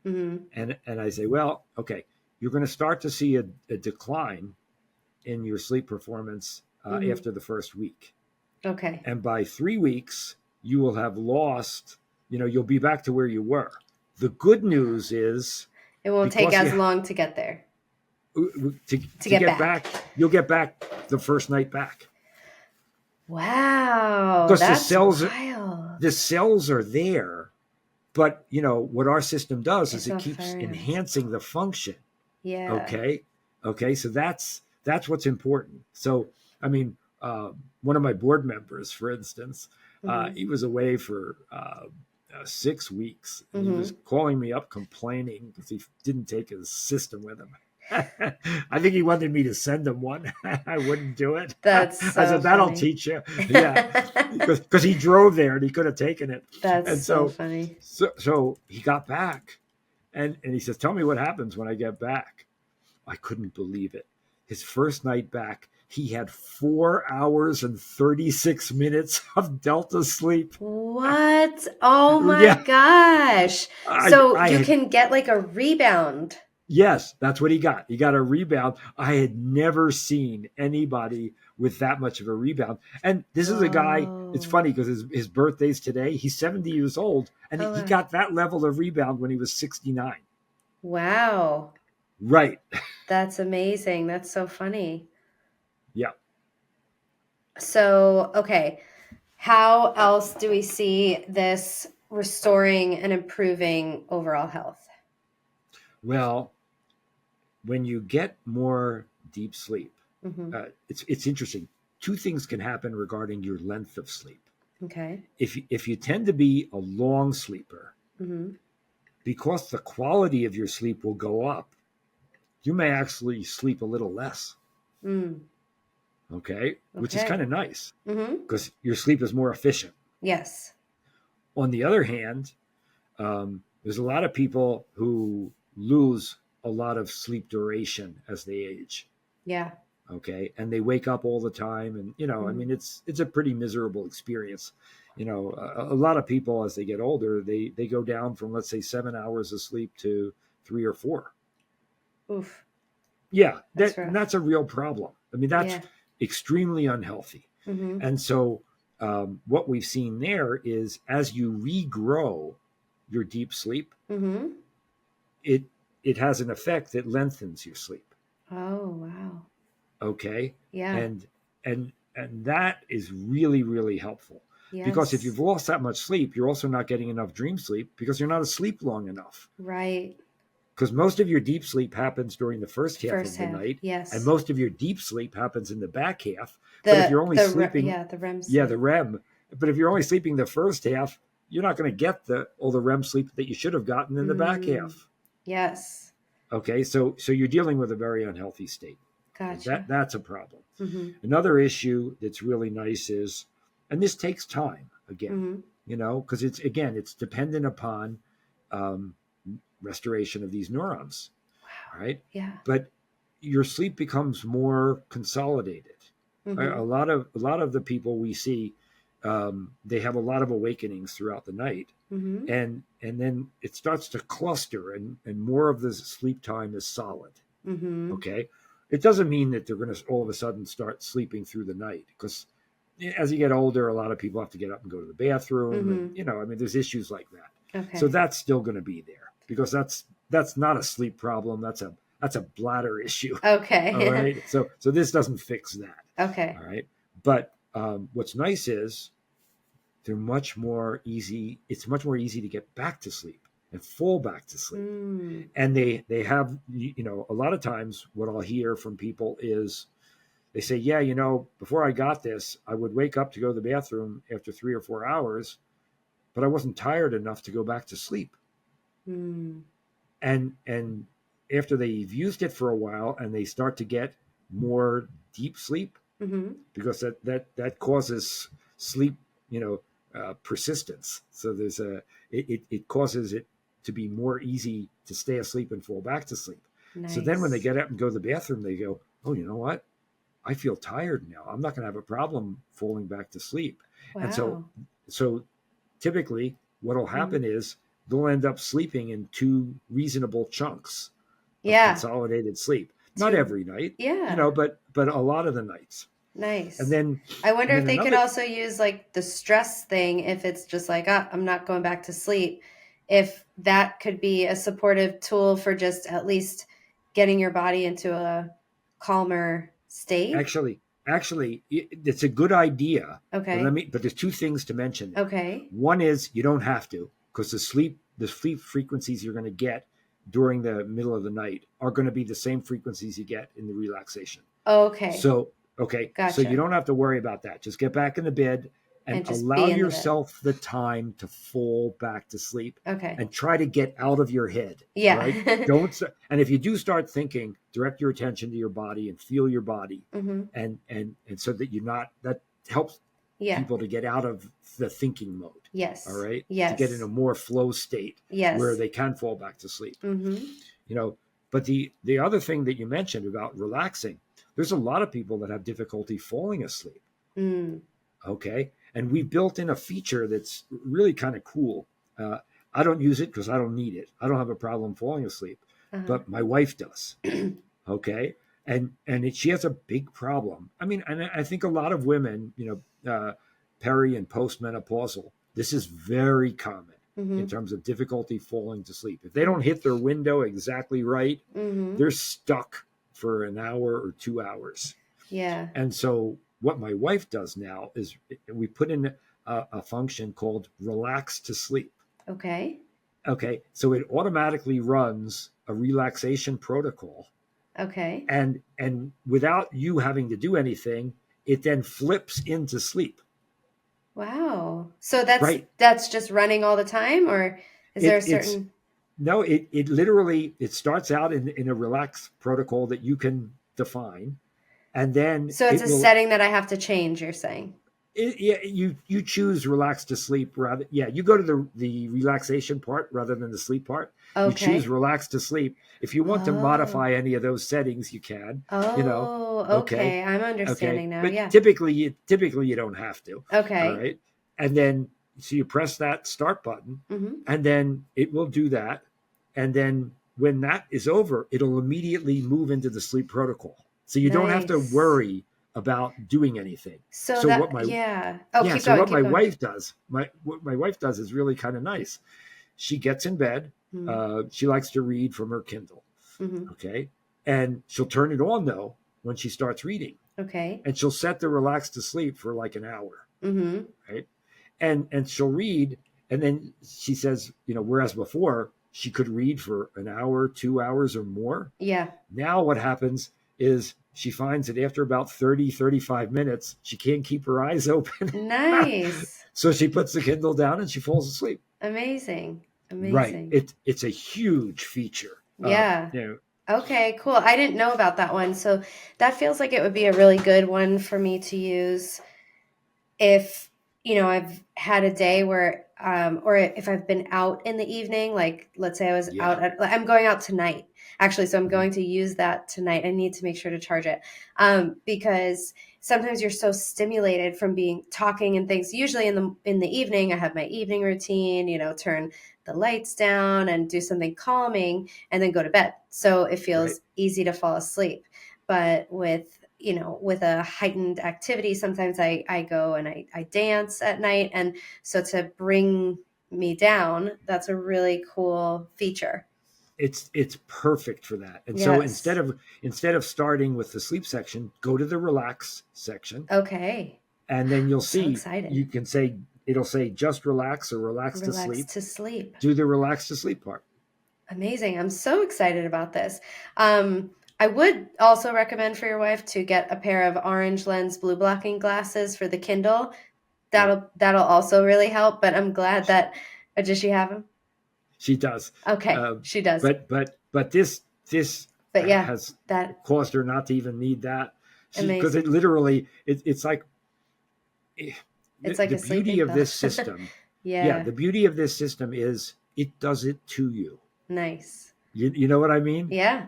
S2: And I say, well, okay, you're going to start to see a decline in your sleep performance after the first week.
S1: Okay.
S2: And by 3 weeks, you will have lost, you'll be back to where you were. The good news is
S1: it won't take as long to get there.
S2: To get back, you'll get back the first night back.
S1: Wow.
S2: Because
S1: that's wild.
S2: The cells are there, but what our system does is it keeps enhancing the function.
S1: Yeah.
S2: Okay. So that's what's important. So, I mean, one of my board members, for instance, he was away for 6 weeks, and he was calling me up complaining because he didn't take his system with him. I think he wanted me to send him one. I wouldn't do it.
S1: I said,
S2: that'll teach you. Yeah. Because he drove there and he could have taken it.
S1: That's so funny.
S2: So he got back and he says, tell me what happens when I get back. I couldn't believe it. His first night back, he had 4 hours and 36 minutes of Delta sleep.
S1: What? Oh my gosh. So you can get like a rebound.
S2: Yes, that's what he got. He got a rebound. I had never seen anybody with that much of a rebound. And this is a guy, it's funny because his birthday's today. He's 70 years old, and he got that level of rebound when he was 69.
S1: Wow.
S2: Right.
S1: That's amazing. That's so funny.
S2: Yeah.
S1: So, okay. How else do we see this restoring and improving overall health?
S2: Well, when you get more deep sleep,
S1: Mm-hmm.
S2: it's interesting. Two things can happen regarding your length of sleep.
S1: Okay.
S2: If you tend to be a long sleeper,
S1: Mm-hmm.
S2: because the quality of your sleep will go up, you may actually sleep a little less.
S1: Mm.
S2: Okay, which is kind
S1: Okay.
S2: of nice
S1: Mm-hmm.
S2: because your sleep is more efficient.
S1: Yes.
S2: On the other hand, there's a lot of people who lose a lot of sleep duration as they age.
S1: Yeah.
S2: Okay, and they wake up all the time, and I
S1: Mm-hmm.
S2: mean, it's a pretty miserable experience. A lot of people as they get older, they go down from, let's say, 7 hours of sleep to 3 or 4.
S1: Oof.
S2: Yeah,
S1: That's
S2: that's
S1: rough.
S2: a real problem. I mean, that's
S1: Yeah.
S2: extremely unhealthy.
S1: Mm-hmm.
S2: And so, what we've seen there is as you regrow your deep sleep,
S1: Mm-hmm.
S2: it it has an effect that lengthens your sleep.
S1: Oh, wow.
S2: Okay,
S1: Yeah.
S2: and and that is really, really helpful, because if
S1: Yes.
S2: you've lost that much sleep, you're also not getting enough dream sleep because you're not asleep long enough.
S1: Right.
S2: Because most of your deep sleep happens during the first half
S1: First
S2: of the
S1: half.
S2: night, and
S1: Yes.
S2: most of your deep sleep happens in the back half. But if you're only sleeping,
S1: Yeah, the REM
S2: yeah, the
S1: sleep.
S2: REM. But if you're only sleeping the first half, you're not going to get all the REM sleep that you should have gotten in the back
S1: Mm.
S2: half.
S1: Yes.
S2: Okay, so you're dealing with a very unhealthy state. Okay,
S1: Gotcha.
S2: that's a problem.
S1: Mm-hmm.
S2: Another issue that's really nice is, and this takes time again,
S1: Mm-hmm.
S2: because it's dependent upon um, restoration of these neurons. All
S1: Wow.
S2: right,
S1: Yeah.
S2: but your sleep becomes more consolidated.
S1: Mm-hmm.
S2: A lot of the people we see, they have a lot of awakenings throughout the night,
S1: Mm-hmm.
S2: and then it starts to cluster, and more of the sleep time is solid.
S1: Mm-hmm.
S2: Okay, it doesn't mean that they're going to all of a sudden start sleeping through the night, because as you get older, a lot of people have to get up and go to the bathroom, and
S1: Mm-hmm.
S2: I mean, there's issues like that. So
S1: Okay.
S2: that's still going to be there, because that's not a sleep problem. That's a bladder issue. All
S1: Okay.
S2: right. So this doesn't fix that.
S1: Okay.
S2: All right. But what's nice is they're much more easy. It's much more easy to get back to sleep and fall back to sleep.
S1: Mm.
S2: And they have, a lot of times what I'll hear from people is they say, yeah, before I got this, I would wake up to go to the bathroom after 3 or 4 hours, but I wasn't tired enough to go back to sleep.
S1: Mm.
S2: And after they've used it for a while and they start to get more deep sleep,
S1: Mm-hmm.
S2: because that causes sleep, persistence. So it causes it to be more easy to stay asleep and fall back to sleep. So then when they
S1: Nice.
S2: get up and go to the bathroom, they go, oh, you know what? I feel tired now. I'm not going to have a problem falling back to sleep. And so,
S1: Wow.
S2: so typically what will
S1: Mm-hmm.
S2: happen is they'll end up sleeping in two reasonable chunks of
S1: Yeah.
S2: consolidated sleep. Not
S1: Two.
S2: every night,
S1: Yeah.
S2: but a lot of the nights. And
S1: Nice.
S2: then
S1: I wonder
S2: and
S1: if
S2: then
S1: they could
S2: another
S1: also use like the stress thing if it's just like, ah, I'm not going back to sleep. If that could be a supportive tool for just at least getting your body into a calmer state.
S2: actually it's a good idea,
S1: Okay.
S2: but there's two things to mention there.
S1: Okay.
S2: One is you don't have to, because the sleep frequencies you're going to get during the middle of the night are going to be the same frequencies you get in the relaxation.
S1: Okay.
S2: So, okay, so you
S1: Gotcha.
S2: don't have to worry about that. Just get back into bed and
S1: And just
S2: allow
S1: be in the bed.
S2: yourself the time to fall back to sleep,
S1: Okay.
S2: and try to get out of your head. All right.
S1: Yeah.
S2: Don't, and if you do start thinking, direct your attention to your body and feel your body.
S1: Mm-hmm.
S2: And so that that helps
S1: Yeah.
S2: people to get out of the thinking mode. All
S1: Yes.
S2: right. To get in a
S1: Yes.
S2: more flow state where
S1: Yes.
S2: they can fall back to sleep.
S1: Mm-hmm.
S2: You know, but the other thing that you mentioned about relaxing, there's a lot of people that have difficulty falling asleep.
S1: Mm.
S2: Okay. And we've built in a feature that's really kind of cool. Uh, I don't use it because I don't need it. I don't have a problem falling asleep,
S1: Uh-huh.
S2: but my wife does. Okay. She has a big problem. I mean, and I think a lot of women, peri and postmenopausal, this is very common. in terms of difficulty falling to sleep. If they don't hit their window exactly right, they're stuck for an hour or 2 hours.
S1: Yeah.
S2: And so what my wife does now is we put in a function called relax to sleep.
S1: Okay.
S2: Okay. So it automatically runs a relaxation protocol.
S1: Okay.
S2: And without you having to do anything, it then flips into sleep.
S1: Wow. So
S2: Right.
S1: that's just running all the time, or is there a
S2: It's
S1: certain?
S2: no, it literally it starts out in a relax protocol that you can define, and then
S1: So it's
S2: it
S1: a
S2: will.
S1: setting that I have to change, you're saying?
S2: Yeah, you choose relax to sleep rather. Yeah, you go to the relaxation part rather than the sleep part. You choose
S1: Okay.
S2: relax to sleep. If you want to
S1: Oh.
S2: modify any of those settings, you can. You know,
S1: Oh,
S2: okay,
S1: okay. I'm
S2: okay,
S1: understanding now.
S2: but
S1: Yeah.
S2: typically you don't have to. All
S1: Okay.
S2: right, and then so you press that start button,
S1: Mm-hmm.
S2: and then it will do that, and then when that is over, it'll immediately move into the sleep protocol. So you don't have to
S1: Nice.
S2: worry about doing anything.
S1: So
S2: So
S1: that, yeah. Oh,
S2: yeah,
S1: keep
S2: so
S1: going,
S2: what
S1: keep
S2: my
S1: going.
S2: wife does, what my wife does is really kind of nice. She gets in bed.
S1: Mm-hmm.
S2: She likes to read from her Kindle.
S1: Mm-hmm.
S2: Okay, and she'll turn it on though when she starts reading,
S1: Okay.
S2: and she'll set the relax to sleep for like an hour.
S1: Mm-hmm.
S2: Right, and she'll read, and then she says, whereas before she could read for an hour, 2 hours, or more.
S1: Yeah.
S2: Now what happens is she finds that after about 30, 35 minutes, she can't keep her eyes open.
S1: Nice.
S2: So she puts the Kindle down and she falls asleep.
S1: Amazing.
S2: Right.
S1: Amazing.
S2: It's a huge feature.
S1: Yeah.
S2: You know,
S1: Okay, cool. I didn't know about that one. So that feels like it would be a really good one for me to use if, I've had a day where, or if I've been out in the evening, like let's say I was
S2: yeah.
S1: out I'm going out tonight, actually. So I'm
S2: Mhm.
S1: going to use that tonight. I need to make sure to charge it. Because sometimes you're so stimulated from being talking and things. Usually in the evening, I have my evening routine, turn the lights down and do something calming and then go to bed. So it
S2: Right.
S1: feels easy to fall asleep. But with a heightened activity, sometimes I go and I dance at night. And so to bring me down, that's a really cool feature.
S2: It's perfect for that. And so
S1: Yes.
S2: instead of starting with the sleep section, go to the relax section,
S1: Okay.
S2: and then you'll
S1: I'm so
S2: see
S1: excited.
S2: you can say it'll say just relax or relax to
S1: Relax
S2: sleep.
S1: to sleep.
S2: Do the relax to sleep part.
S1: Amazing. I'm so excited about this. I would also recommend for your wife to get a pair of orange lens blue blocking glasses for the Kindle.
S2: Yeah.
S1: That'll also really help, but I'm glad that does she have them?
S2: She does.
S1: Okay,
S2: Uh,
S1: she does.
S2: but this
S1: But yeah,
S2: has
S1: that
S2: caused her not to even need that. Because it
S1: amazing.
S2: literally it's like
S1: It's like
S2: the
S1: a
S2: beauty
S1: sleeping
S2: of
S1: pill.
S2: this system. Yeah,
S1: Yeah,
S2: the beauty of this system is it does it to you.
S1: nice.
S2: You know what I mean?
S1: Yeah.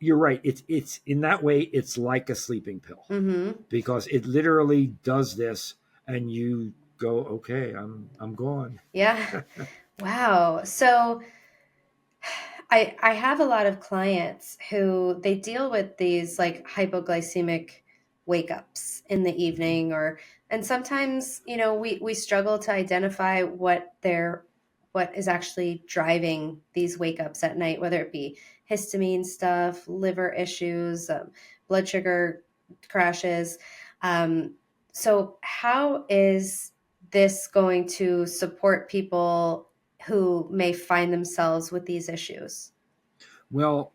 S2: You're right. It's in that way. It's like a sleeping pill
S1: Mm-hmm.
S2: because it literally does this, and you go, okay, I'm gone.
S1: Yeah. Wow. So I have a lot of clients who they deal with these like hypoglycemic wake ups in the
S2: Mhm.
S1: evening, and sometimes, we struggle to identify what is actually driving these wake ups at night, whether it be histamine stuff, liver issues, blood sugar crashes. Um, so how is this going to support people who may find themselves with these issues?
S2: Well,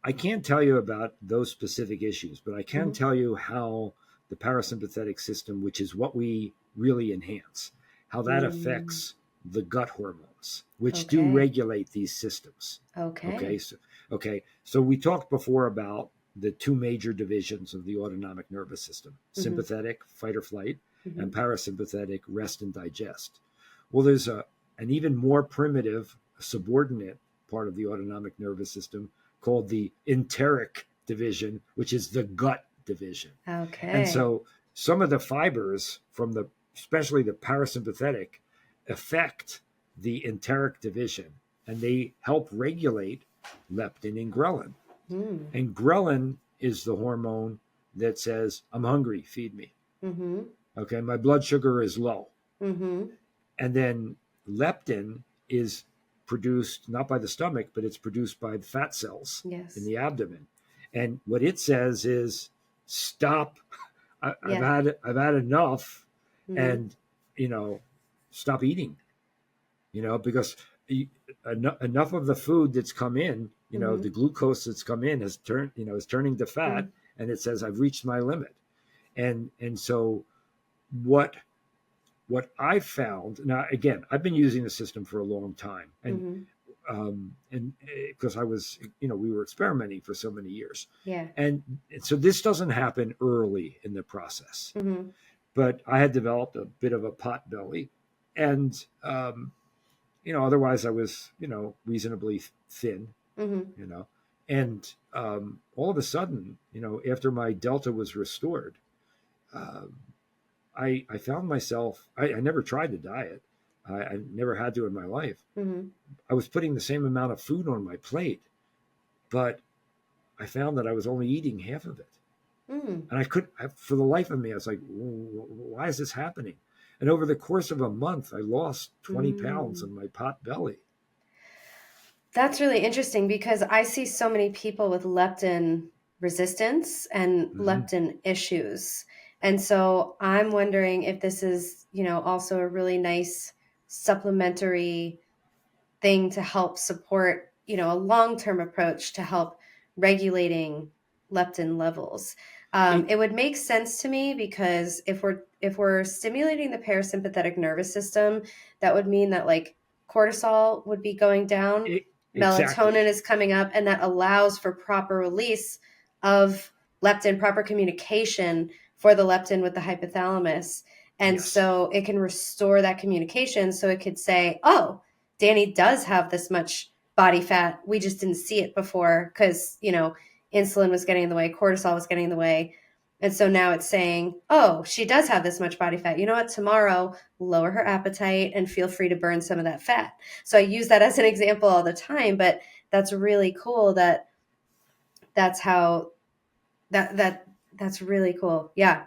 S2: I can't tell you about those specific issues, but I can
S1: Hmm.
S2: tell you how the parasympathetic system, which is what we really enhance, how that
S1: Mm,
S2: affects the gut hormones, which do
S1: okay.
S2: regulate these systems. Okay,
S1: Okay.
S2: so we talked before about the two major divisions of the autonomic nervous system:
S1: Hmm.
S2: sympathetic, fight or flight, and
S1: Hmm.
S2: parasympathetic, rest and digest. Well, there's an even more primitive subordinate part of the autonomic nervous system called the enteric division, which is the gut division. And
S1: Okay.
S2: so some of the fibers from especially the parasympathetic, affect the enteric division, and they help regulate leptin and ghrelin.
S1: Mm.
S2: And ghrelin is the hormone that says, I'm hungry, feed me.
S1: Mm-hmm.
S2: Okay, my blood sugar is low.
S1: Mm-hmm.
S2: And then leptin is produced not by the stomach, but it's produced by the fat cells in
S1: Yes.
S2: the abdomen. And what it says is, stop.
S1: Yeah.
S2: I've had enough,
S1: Mm-hmm.
S2: and stop eating. Because enough of the food that's come in,
S1: Mm-hmm.
S2: the glucose that's come in is turning to
S1: Mm-hmm.
S2: fat, and it says I've reached my limit. And so what I found now, again, I've been using the system for a long time,
S1: Mm-hmm.
S2: and because I was, we were experimenting for so many years,
S1: Yeah.
S2: and so this doesn't happen early in the process.
S1: Mm-hmm.
S2: But I had developed a bit of a pot belly, and otherwise I was, reasonably thin,
S1: Mm-hmm.
S2: you know, and all of a sudden, after my delta was restored, um, I found myself, I never tried to diet. I never had to in my life.
S1: Mm-hmm.
S2: I was putting the same amount of food on my plate, but I found that I was only eating half of it.
S1: Mm.
S2: And for the life of me, I was like, why is this happening? And over the course of a month, I lost 20 pounds
S1: Mm.
S2: in my pot belly.
S1: That's really interesting because I see so many people with leptin resistance and
S2: Mm-hmm.
S1: leptin issues. And so I'm wondering if this is, also a really nice supplementary thing to help support, a long-term approach to help regulating leptin levels.
S2: It,
S1: It would make sense to me because if we're stimulating the parasympathetic nervous system, that would mean that like cortisol would be going down,
S2: exactly.
S1: melatonin is coming up, and that allows for proper release of leptin, proper communication for the leptin with the hypothalamus. And
S2: Yes.
S1: so it can restore that communication. So it could say, oh, Danny does have this much body fat. We just didn't see it before because, insulin was getting in the way, cortisol was getting in the way. And so now it's saying, oh, she does have this much body fat. You know what? Tomorrow, lower her appetite and feel free to burn some of that fat. So I use that as an example all the time, but that's really cool that's how that's really cool. Yeah.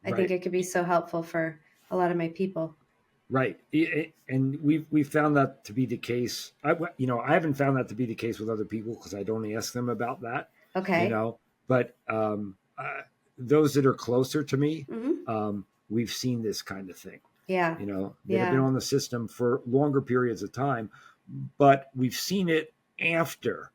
S1: I think
S2: Right.
S1: it could be so helpful for a lot of my people.
S2: Right. And we've found that to be the case. I haven't found that to be the case with other people because I don't ask them about that,
S1: Okay.
S2: but those that are closer to me,
S1: Mm-hmm.
S2: we've seen this kind of thing,
S1: Yeah.
S2: that have been
S1: Yeah.
S2: on the system for longer periods of time, but we've seen it after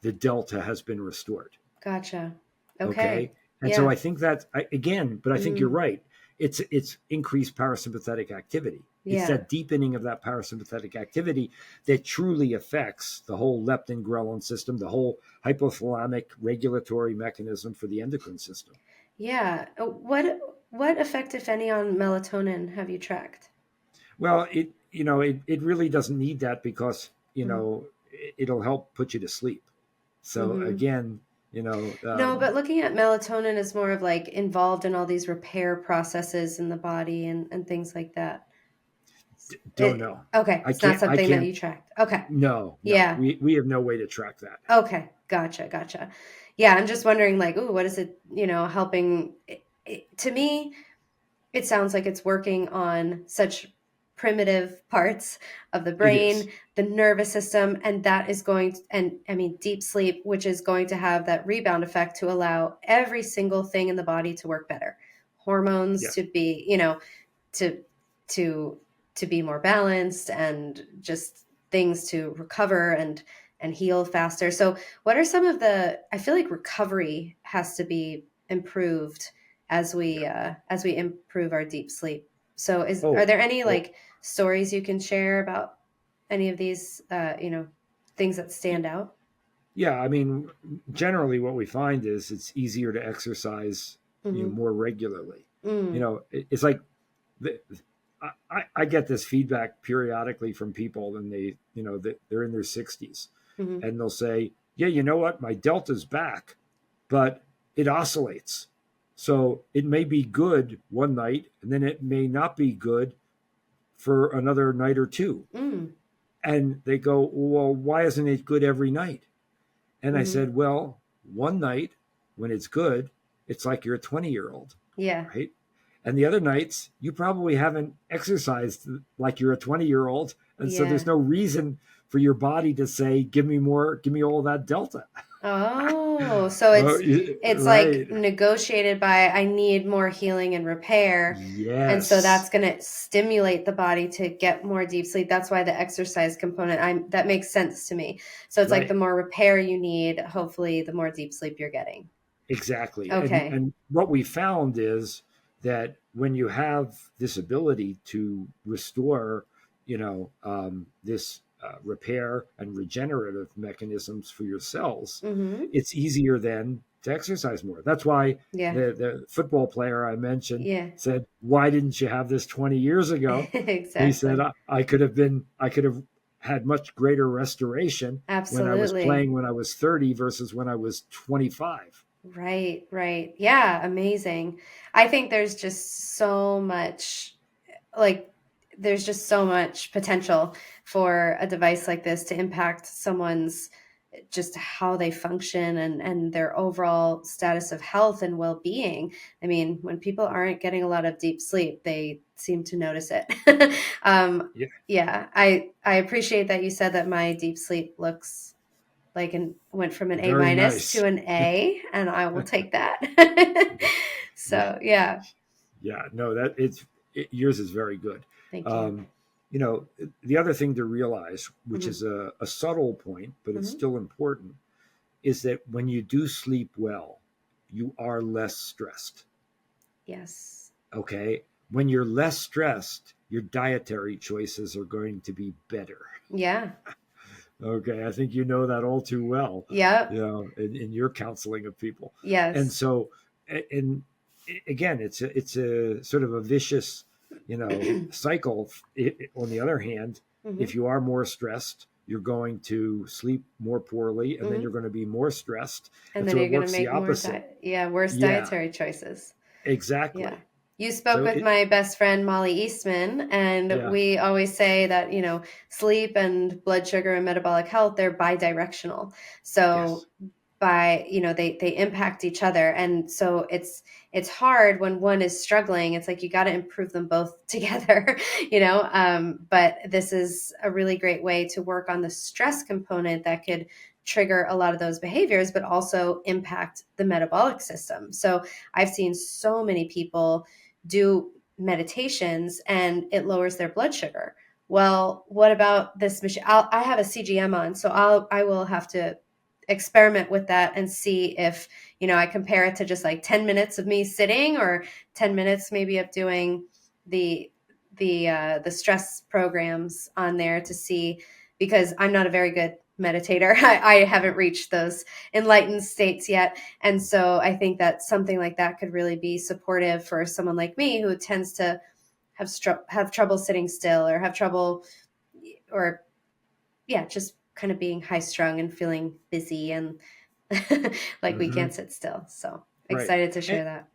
S2: the delta has been restored.
S1: Gotcha.
S2: Okay.
S1: Okay.
S2: And so
S1: Yeah.
S2: I think that, again, but I think you're
S1: Mm.
S2: right. It's increased parasympathetic activity. It's
S1: Yeah.
S2: that deepening of that parasympathetic activity that truly affects the whole leptin ghrelin system, the whole hypothalamic regulatory mechanism for the endocrine system.
S1: Yeah. What effect, if any, on melatonin have you tracked?
S2: Well, it really doesn't need that because,
S1: Mm.
S2: it'll help put you to sleep. So
S1: Mm-hmm.
S2: again,
S1: No, but looking at melatonin is more of like involved in all these repair processes in the body and things like that.
S2: don't know.
S1: Okay.
S2: I
S1: It's not
S2: can't, I
S1: something that
S2: can't,
S1: you tracked. Okay.
S2: no,
S1: Yeah.
S2: we have no way to track that.
S1: Okay. Gotcha. Gotcha. Yeah. I'm just wondering like, ooh, what is it, helping? To me, it sounds like it's working on such primitive parts of the
S2: It is.
S1: brain, the nervous system, and that is going to, and I mean deep sleep, which is going to have that rebound effect to allow every single thing in the body to work better. Hormones
S2: Yes.
S1: to be, to to to be more balanced and just things to recover and heal faster. So what are some of the I feel like recovery has to be improved
S2: Yeah.
S1: as we improve our deep sleep. So are
S2: Oh,
S1: there any
S2: well,
S1: like stories you can share about any of these things that stand out?
S2: yeah. I mean, generally, what we find is it's easier to exercise,
S1: Mm-hmm.
S2: more regularly.
S1: Mm.
S2: It's like the, I get this feedback periodically from people, and they're in their 60s,
S1: Mm-hmm.
S2: and they'll say, "Yeah, you know what? My delta's back, but it oscillates. So it may be good one night, and then it may not be good for another night or two."
S1: Mm.
S2: And they go, "Well, why isn't it good every night?" And I
S1: Mm-hmm.
S2: said, "Well, one night when it's good, it's like you're a 20-year-old,
S1: Yeah.
S2: right? And the other nights, you probably haven't exercised like you're a 20-year-old. And so
S1: Yeah.
S2: there's no reason for your body to say, give me more, give me all that delta.
S1: Oh, so
S2: Oh,
S1: it's like
S2: right.
S1: negotiated by I need more healing and repair. And so that's
S2: Yes,
S1: going to stimulate the body to get more deep sleep. That's why the exercise component, that makes sense to me. So it's like the
S2: right.
S1: more repair you need, hopefully the more deep sleep you're getting.
S2: Exactly.
S1: Okay.
S2: And what we found is that when you have this ability to restore, this repair and regenerative mechanisms for your cells,
S1: Mm-hmm.
S2: it's easier then to exercise more. That's why
S1: Yeah.
S2: the football player I mentioned
S1: Yeah.
S2: said, "Why didn't you have this 20 years ago?" He said,
S1: Exactly.
S2: I could have had much greater restoration when I was
S1: Absolutely.
S2: playing when I was 30 versus when I was 25."
S1: Right, right. Yeah, amazing. I think there's just so much, like, there's just so much potential for a device like this to impact someone's just how they function and their overall status of health and well-being. I mean, when people aren't getting a lot of deep sleep, they seem to notice it.
S2: Yeah,
S1: Yeah, I appreciate that you said that my deep sleep looks like and went from an A
S2: very
S1: minus to
S2: nice.
S1: an A, and I will take that.
S2: Yeah,
S1: So yeah,
S2: yeah. No, yours is very good.
S1: thank you.
S2: Um, the other thing to realize, which
S1: Hmm.
S2: is a subtle point, but it's
S1: Hmm.
S2: still important, is that when you do sleep well, you are less stressed.
S1: Yes.
S2: Okay. When you're less stressed, your dietary choices are going to be better.
S1: Yeah.
S2: Okay, I think you know that all too well,
S1: Yep.
S2: in your counseling of people. And
S1: Yes.
S2: so, and again, it's a sort of a vicious, cycle. On the other hand, if
S1: Hmm.
S2: you are more stressed, you're going to sleep more poorly, and then you're
S1: Hmm.
S2: going to be more stressed,
S1: And
S2: and
S1: then
S2: so
S1: you're
S2: it
S1: going to
S2: works the
S1: make more
S2: opposite.
S1: worse
S2: Yeah,
S1: dietary choices. Yeah.
S2: exactly.
S1: You spoke
S2: So
S1: with my best friend Molly Eastman, and
S2: yeah,
S1: we always say that, sleep and blood sugar and metabolic health, they're bidirectional. So
S2: yes,
S1: by, they impact each other. And so it's hard when one is struggling. It's like you got to improve them both together, but this is a really great way to work on the stress component that could trigger a lot of those behaviors, but also impact the metabolic system. So I've seen so many people do meditations and it lowers their blood sugar. Well, what about this machine? I have a CGM on, so I will have to experiment with that and see if, I compare it to just like 10 minutes of me sitting or 10 minutes maybe of doing the the stress programs on there to see, because I'm not a very good meditator. I haven't reached those enlightened states yet. And so I think that something like that could really be supportive for someone like me who tends to have trouble sitting still or have trouble, or yeah, just kind of being high strung and feeling busy and like we
S2: hmm
S1: can't sit still. So
S2: right.
S1: excited to
S2: And,
S1: share that.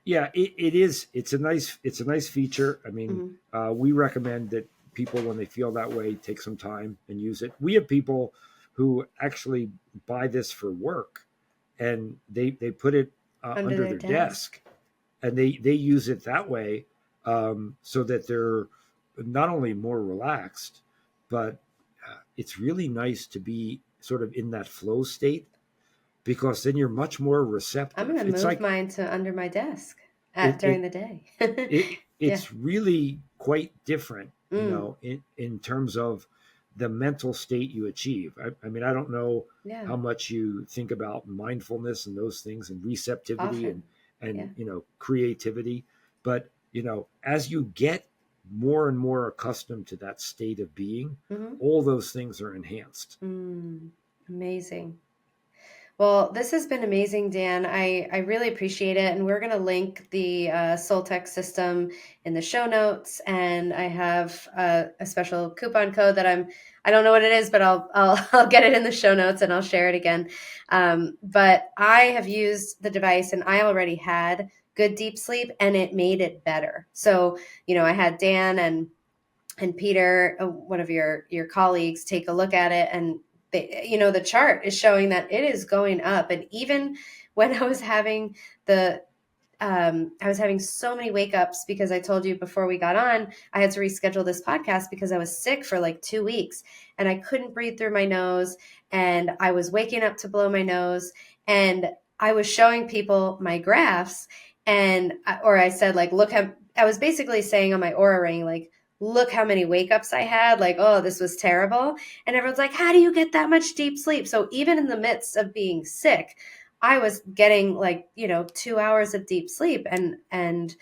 S2: yeah, it is. It's a nice feature. I mean,
S1: Hmm.
S2: we recommend that people, when they feel that way, take some time and use it. We have people who actually buy this for work, and they put it
S1: Under
S2: under
S1: their
S2: their
S1: desk.
S2: desk, and they use it that way, so that they're not only more relaxed, but it's really nice to be sort of in that flow state, because then you're much more
S1: I'm
S2: receptive.
S1: going to
S2: It's
S1: move
S2: like
S1: mine to under my desk
S2: it,
S1: during
S2: it
S1: the day. Yeah.
S2: it's really quite different,
S1: Mm.
S2: in terms of the mental state you achieve. I mean, I don't know
S1: Yeah.
S2: how much you think about mindfulness and those things and receptivity
S1: Often.
S2: and
S1: Yeah.
S2: creativity, but as you get more and more accustomed to that state of being,
S1: Hmm.
S2: all those things are enhanced.
S1: Mm. Amazing. Well, this has been amazing, Dan. I really appreciate it. And we're going to link the Soltech system in the show notes. And I have a special coupon code that I don't know what it is, but I'll get it in the show notes and I'll share it again. But I have used the device and I already had good deep sleep and it made it better. So, I had Dan and Peter, one of your colleagues, take a look at it, and the chart is showing that it is going up. And even when I was having the I was having so many wake ups because I told you before we got on, I had to reschedule this podcast because I was sick for like 2 weeks and I couldn't breathe through my nose and I was waking up to blow my nose and I was showing people my graphs and, or I said like, look how, I was basically saying on my Aura ring, like, look how many wake ups I had. Like, oh, this was terrible. And everyone's like, how do you get that much deep sleep? So even in the midst of being sick, I was getting like, 2 hours of deep sleep and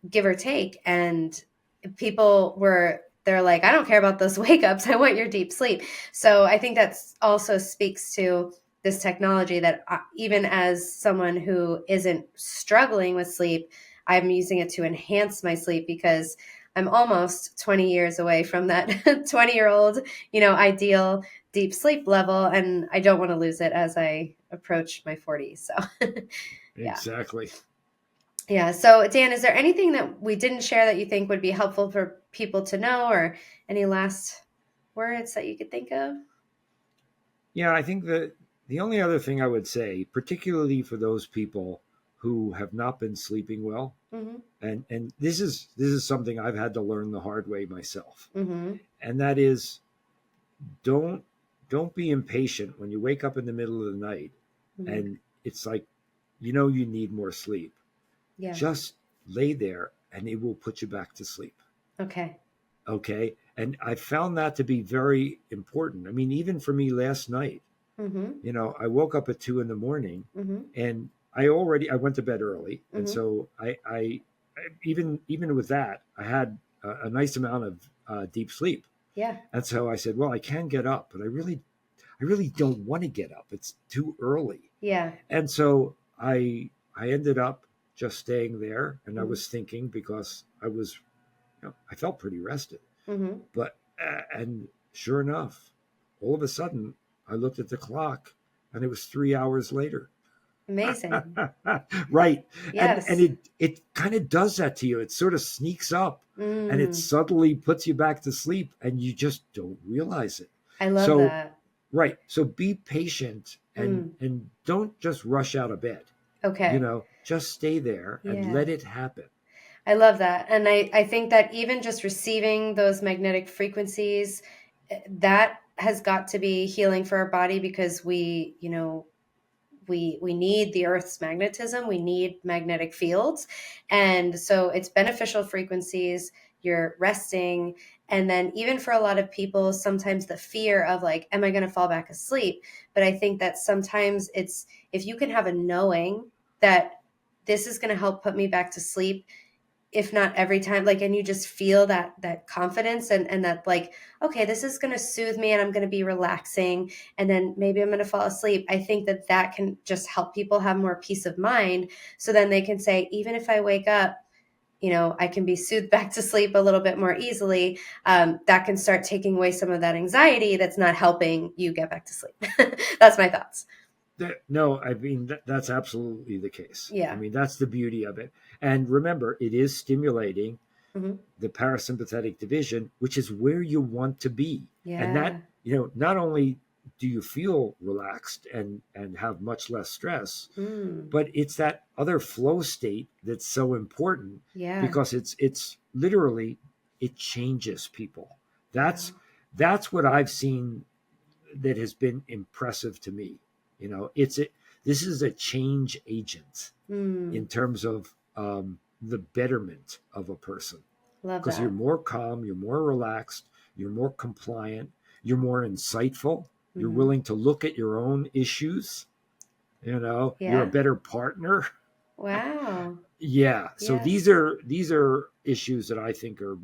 S1: give or take. And they're like, I don't care about those wake ups. I want your deep sleep. So I think that's also speaks to this technology that even as someone who isn't struggling with sleep, I'm using it to enhance my sleep because I'm almost 20 years away from that 20-year-old, ideal deep sleep level. And I don't want to lose it as I approach my 40s. So yeah.
S2: Exactly.
S1: Yeah. So Dan, is there anything that we didn't share that you think would be helpful for people to know, or any last words that you could think of?
S2: Yeah, I think that the only other thing I would say, particularly for those people who have not been sleeping well,
S1: Mm-hmm.
S2: and this is something I've had to learn the hard way myself,
S1: Mm-hmm.
S2: and that is don't be impatient when you wake up in the middle of the night
S1: Mm-hmm.
S2: and it's like you need more sleep.
S1: Yeah.
S2: Just lay there and it will put you back to sleep.
S1: Okay.
S2: And I found that to be very important. I mean, even for me last night,
S1: Mm-hmm.
S2: I woke up at 2 a.m.
S1: Mm-hmm.
S2: and I went to bed early. And
S1: Mm-hmm.
S2: so I even with that, I had a nice amount of deep sleep.
S1: Yeah.
S2: And so I said, well, I can get up, but I really don't want to get up. It's too early.
S1: Yeah.
S2: And so I ended up just staying there, and I
S1: Mm-hmm.
S2: was thinking because I felt pretty rested.
S1: Mm-hmm.
S2: But and sure enough, all of a sudden I looked at the clock and it was 3 hours later.
S1: Amazing.
S2: Right.
S1: Yes.
S2: And it kind of does that to you. It sort of sneaks up and it subtly puts you back to sleep and you just don't realize it.
S1: I love that.
S2: Right. So be patient and don't just rush out of bed.
S1: Okay.
S2: Just stay there and let it happen.
S1: I love that. And I think that even just receiving those magnetic frequencies, that has got to be healing for our body because we need the Earth's magnetism. We need magnetic fields. And so it's beneficial frequencies. You're resting. And then even for a lot of people, sometimes the fear of like, am I going to fall back asleep? But I think that sometimes it's, if you can have a knowing that this is going to help put me back to sleep, if not every time, like, and you just feel that confidence and that like, okay, this is going to soothe me and I'm going to be relaxing and then maybe I'm going to fall asleep. I think that can just help people have more peace of mind. So then they can say, even if I wake up, I can be soothed back to sleep a little bit more easily. That can start taking away some of that anxiety that's not helping you get back to sleep. That's my thoughts.
S2: No, I mean, that's absolutely the case.
S1: Yeah.
S2: I mean, that's the beauty of it. And remember, it is stimulating the parasympathetic division, which is where you want to be.
S1: Yeah.
S2: And that, not only do you feel relaxed and have much less stress, but it's that other flow state that's so important because it's literally, it changes people. That's what I've seen that has been impressive to me. This is a change agent in terms of the betterment of a person. Because you're more calm, you're more relaxed, you're more compliant, you're more insightful, you're willing to look at your own issues, you're a better partner.
S1: Wow.
S2: Yeah. So these are issues that I think are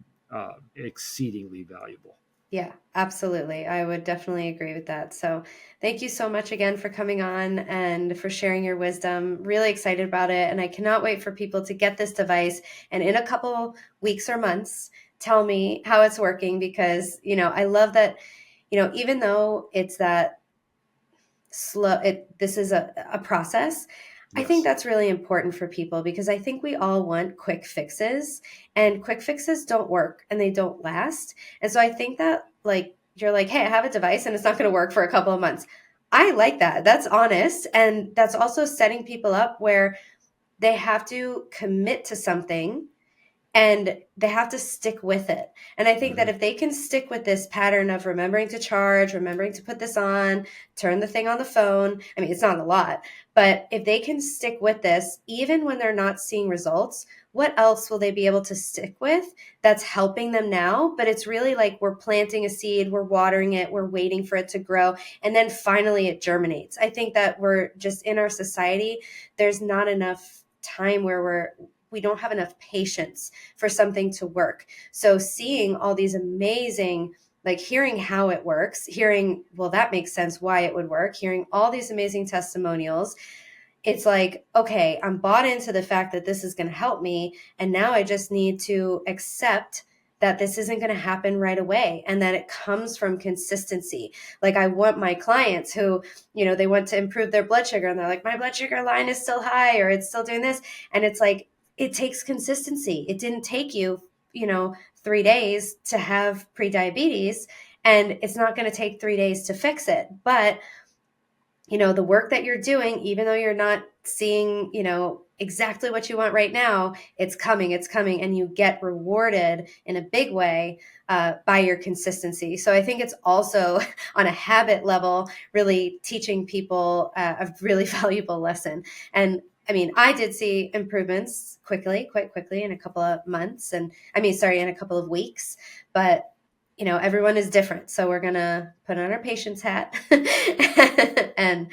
S2: exceedingly valuable.
S1: Yeah, absolutely. I would definitely agree with that. So thank you so much again for coming on and for sharing your wisdom. Really excited about it. And I cannot wait for people to get this device and in a couple weeks or months, tell me how it's working because, I love that, even though it's that slow, this is a process. I think that's really important for people because I think we all want quick fixes and quick fixes don't work and they don't last. And so I think that like, you're like, hey, I have a device and it's not going to work for a couple of months. I like that. That's honest. And that's also setting people up where they have to commit to something and they have to stick with it. And I think that if they can stick with this pattern of remembering to charge, remembering to put this on, turn the thing on the phone, I mean, it's not a lot, but if they can stick with this, even when they're not seeing results, what else will they be able to stick with that's helping them now? But it's really like we're planting a seed, we're watering it, we're waiting for it to grow, and then finally it germinates. I think that we're just in our society, there's not enough time where we don't have enough patience for something to work. So seeing all these amazing, like hearing how it works, hearing, well, that makes sense why it would work, hearing all these amazing testimonials, it's like, okay, I'm bought into the fact that this is going to help me. And now I just need to accept that this isn't going to happen right away and that it comes from consistency. Like I want my clients who, they want to improve their blood sugar and they're like, my blood sugar line is still high or it's still doing this. And it's like, it takes consistency. It didn't take you, 3 days to have prediabetes, and it's not going to take 3 days to fix it. But the work that you're doing, even though you're not seeing, exactly what you want right now, it's coming, and you get rewarded in a big way by your consistency. So I think it's also on a habit level, really teaching people a really valuable lesson. And I mean, I did see improvements quite quickly in a couple of months in a couple of weeks, but everyone is different. So we're going to put on our patience hat and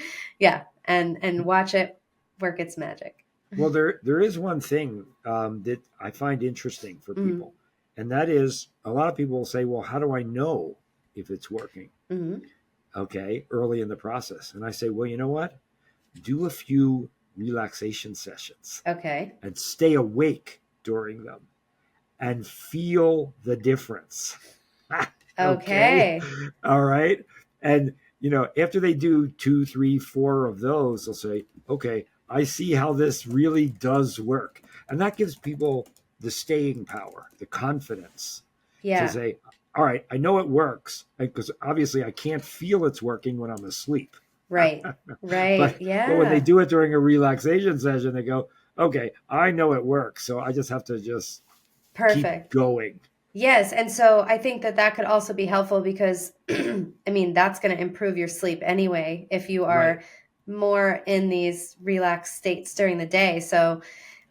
S1: watch it work its magic.
S2: Well, there is one thing that I find interesting for people, and that is a lot of people will say, well, how do I know if it's working? Okay, early in the process. And I say, well, you know what? Do a few relaxation sessions.
S1: Okay.
S2: And stay awake during them and feel the difference.
S1: Okay.
S2: All right. And, after they do 2, 3, 4 of those, they'll say, okay, I see how this really does work. And that gives people the staying power, the confidence to say, all right, I know it works, because obviously I can't feel it's working when I'm asleep.
S1: Right.
S2: But when they do it during a relaxation session, they go, okay, I know it works. So I just have to just keep going.
S1: Yes. And so I think that could also be helpful because, that's going to improve your sleep anyway, if you are more in these relaxed states during the day. So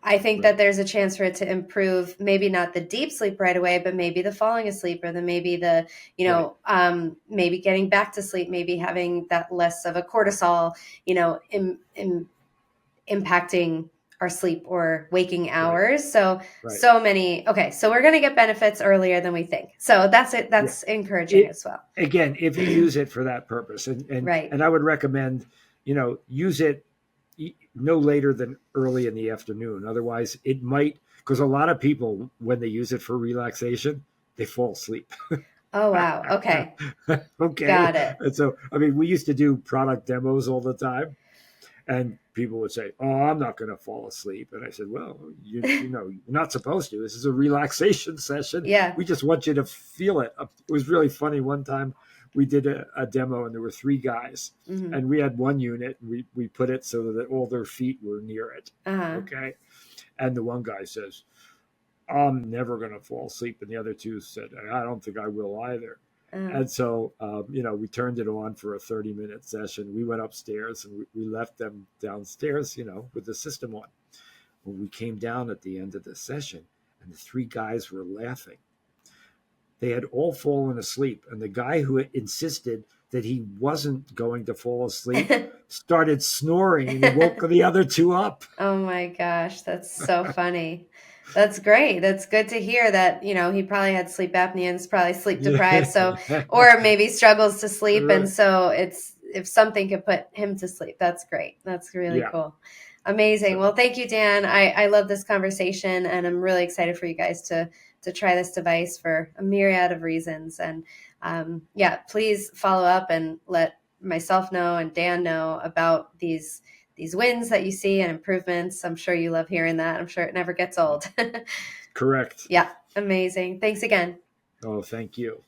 S1: I think that there's a chance for it to improve, maybe not the deep sleep right away, but maybe the falling asleep, or maybe the, maybe getting back to sleep, maybe having that less of a cortisol, impacting our sleep or waking hours. So many. Okay. So we're going to get benefits earlier than we think. So that's it. That's encouraging as well.
S2: Again, if you use it for that purpose, and I would recommend, use it no later than early in the afternoon. Otherwise it might, because a lot of people, when they use it for relaxation, they fall asleep.
S1: Oh, wow. Okay.
S2: Okay.
S1: Got it.
S2: And so, we used to do product demos all the time, and people would say, oh, I'm not going to fall asleep. And I said, well, you're not supposed to. This is a relaxation session.
S1: Yeah.
S2: We just want you to feel it. It was really funny. One time we did a demo, and there were 3 guys, and we had one unit, and we put it so that all their feet were near it. Okay. And the one guy says, I'm never going to fall asleep. And the other 2 said, I don't think I will either. And so, we turned it on for a 30-minute session. We went upstairs and we left them downstairs, with the system on. When we came down at the end of the session, and the 3 guys were laughing, they had all fallen asleep. And the guy who insisted that he wasn't going to fall asleep started snoring, and he woke the other 2 up.
S1: Oh my gosh, that's so funny. That's great. That's good to hear that, he probably had sleep apnea and is probably sleep deprived. So, or maybe struggles to sleep. And so if something could put him to sleep, that's great. That's really cool. Amazing. Well, thank you, Dan. I love this conversation, and I'm really excited for you guys to try this device for a myriad of reasons. And please follow up and let myself know and Dan know about these wins that you see and improvements. I'm sure you love hearing that. I'm sure it never gets old.
S2: Correct.
S1: Yeah. Amazing. Thanks again.
S2: Oh, thank you.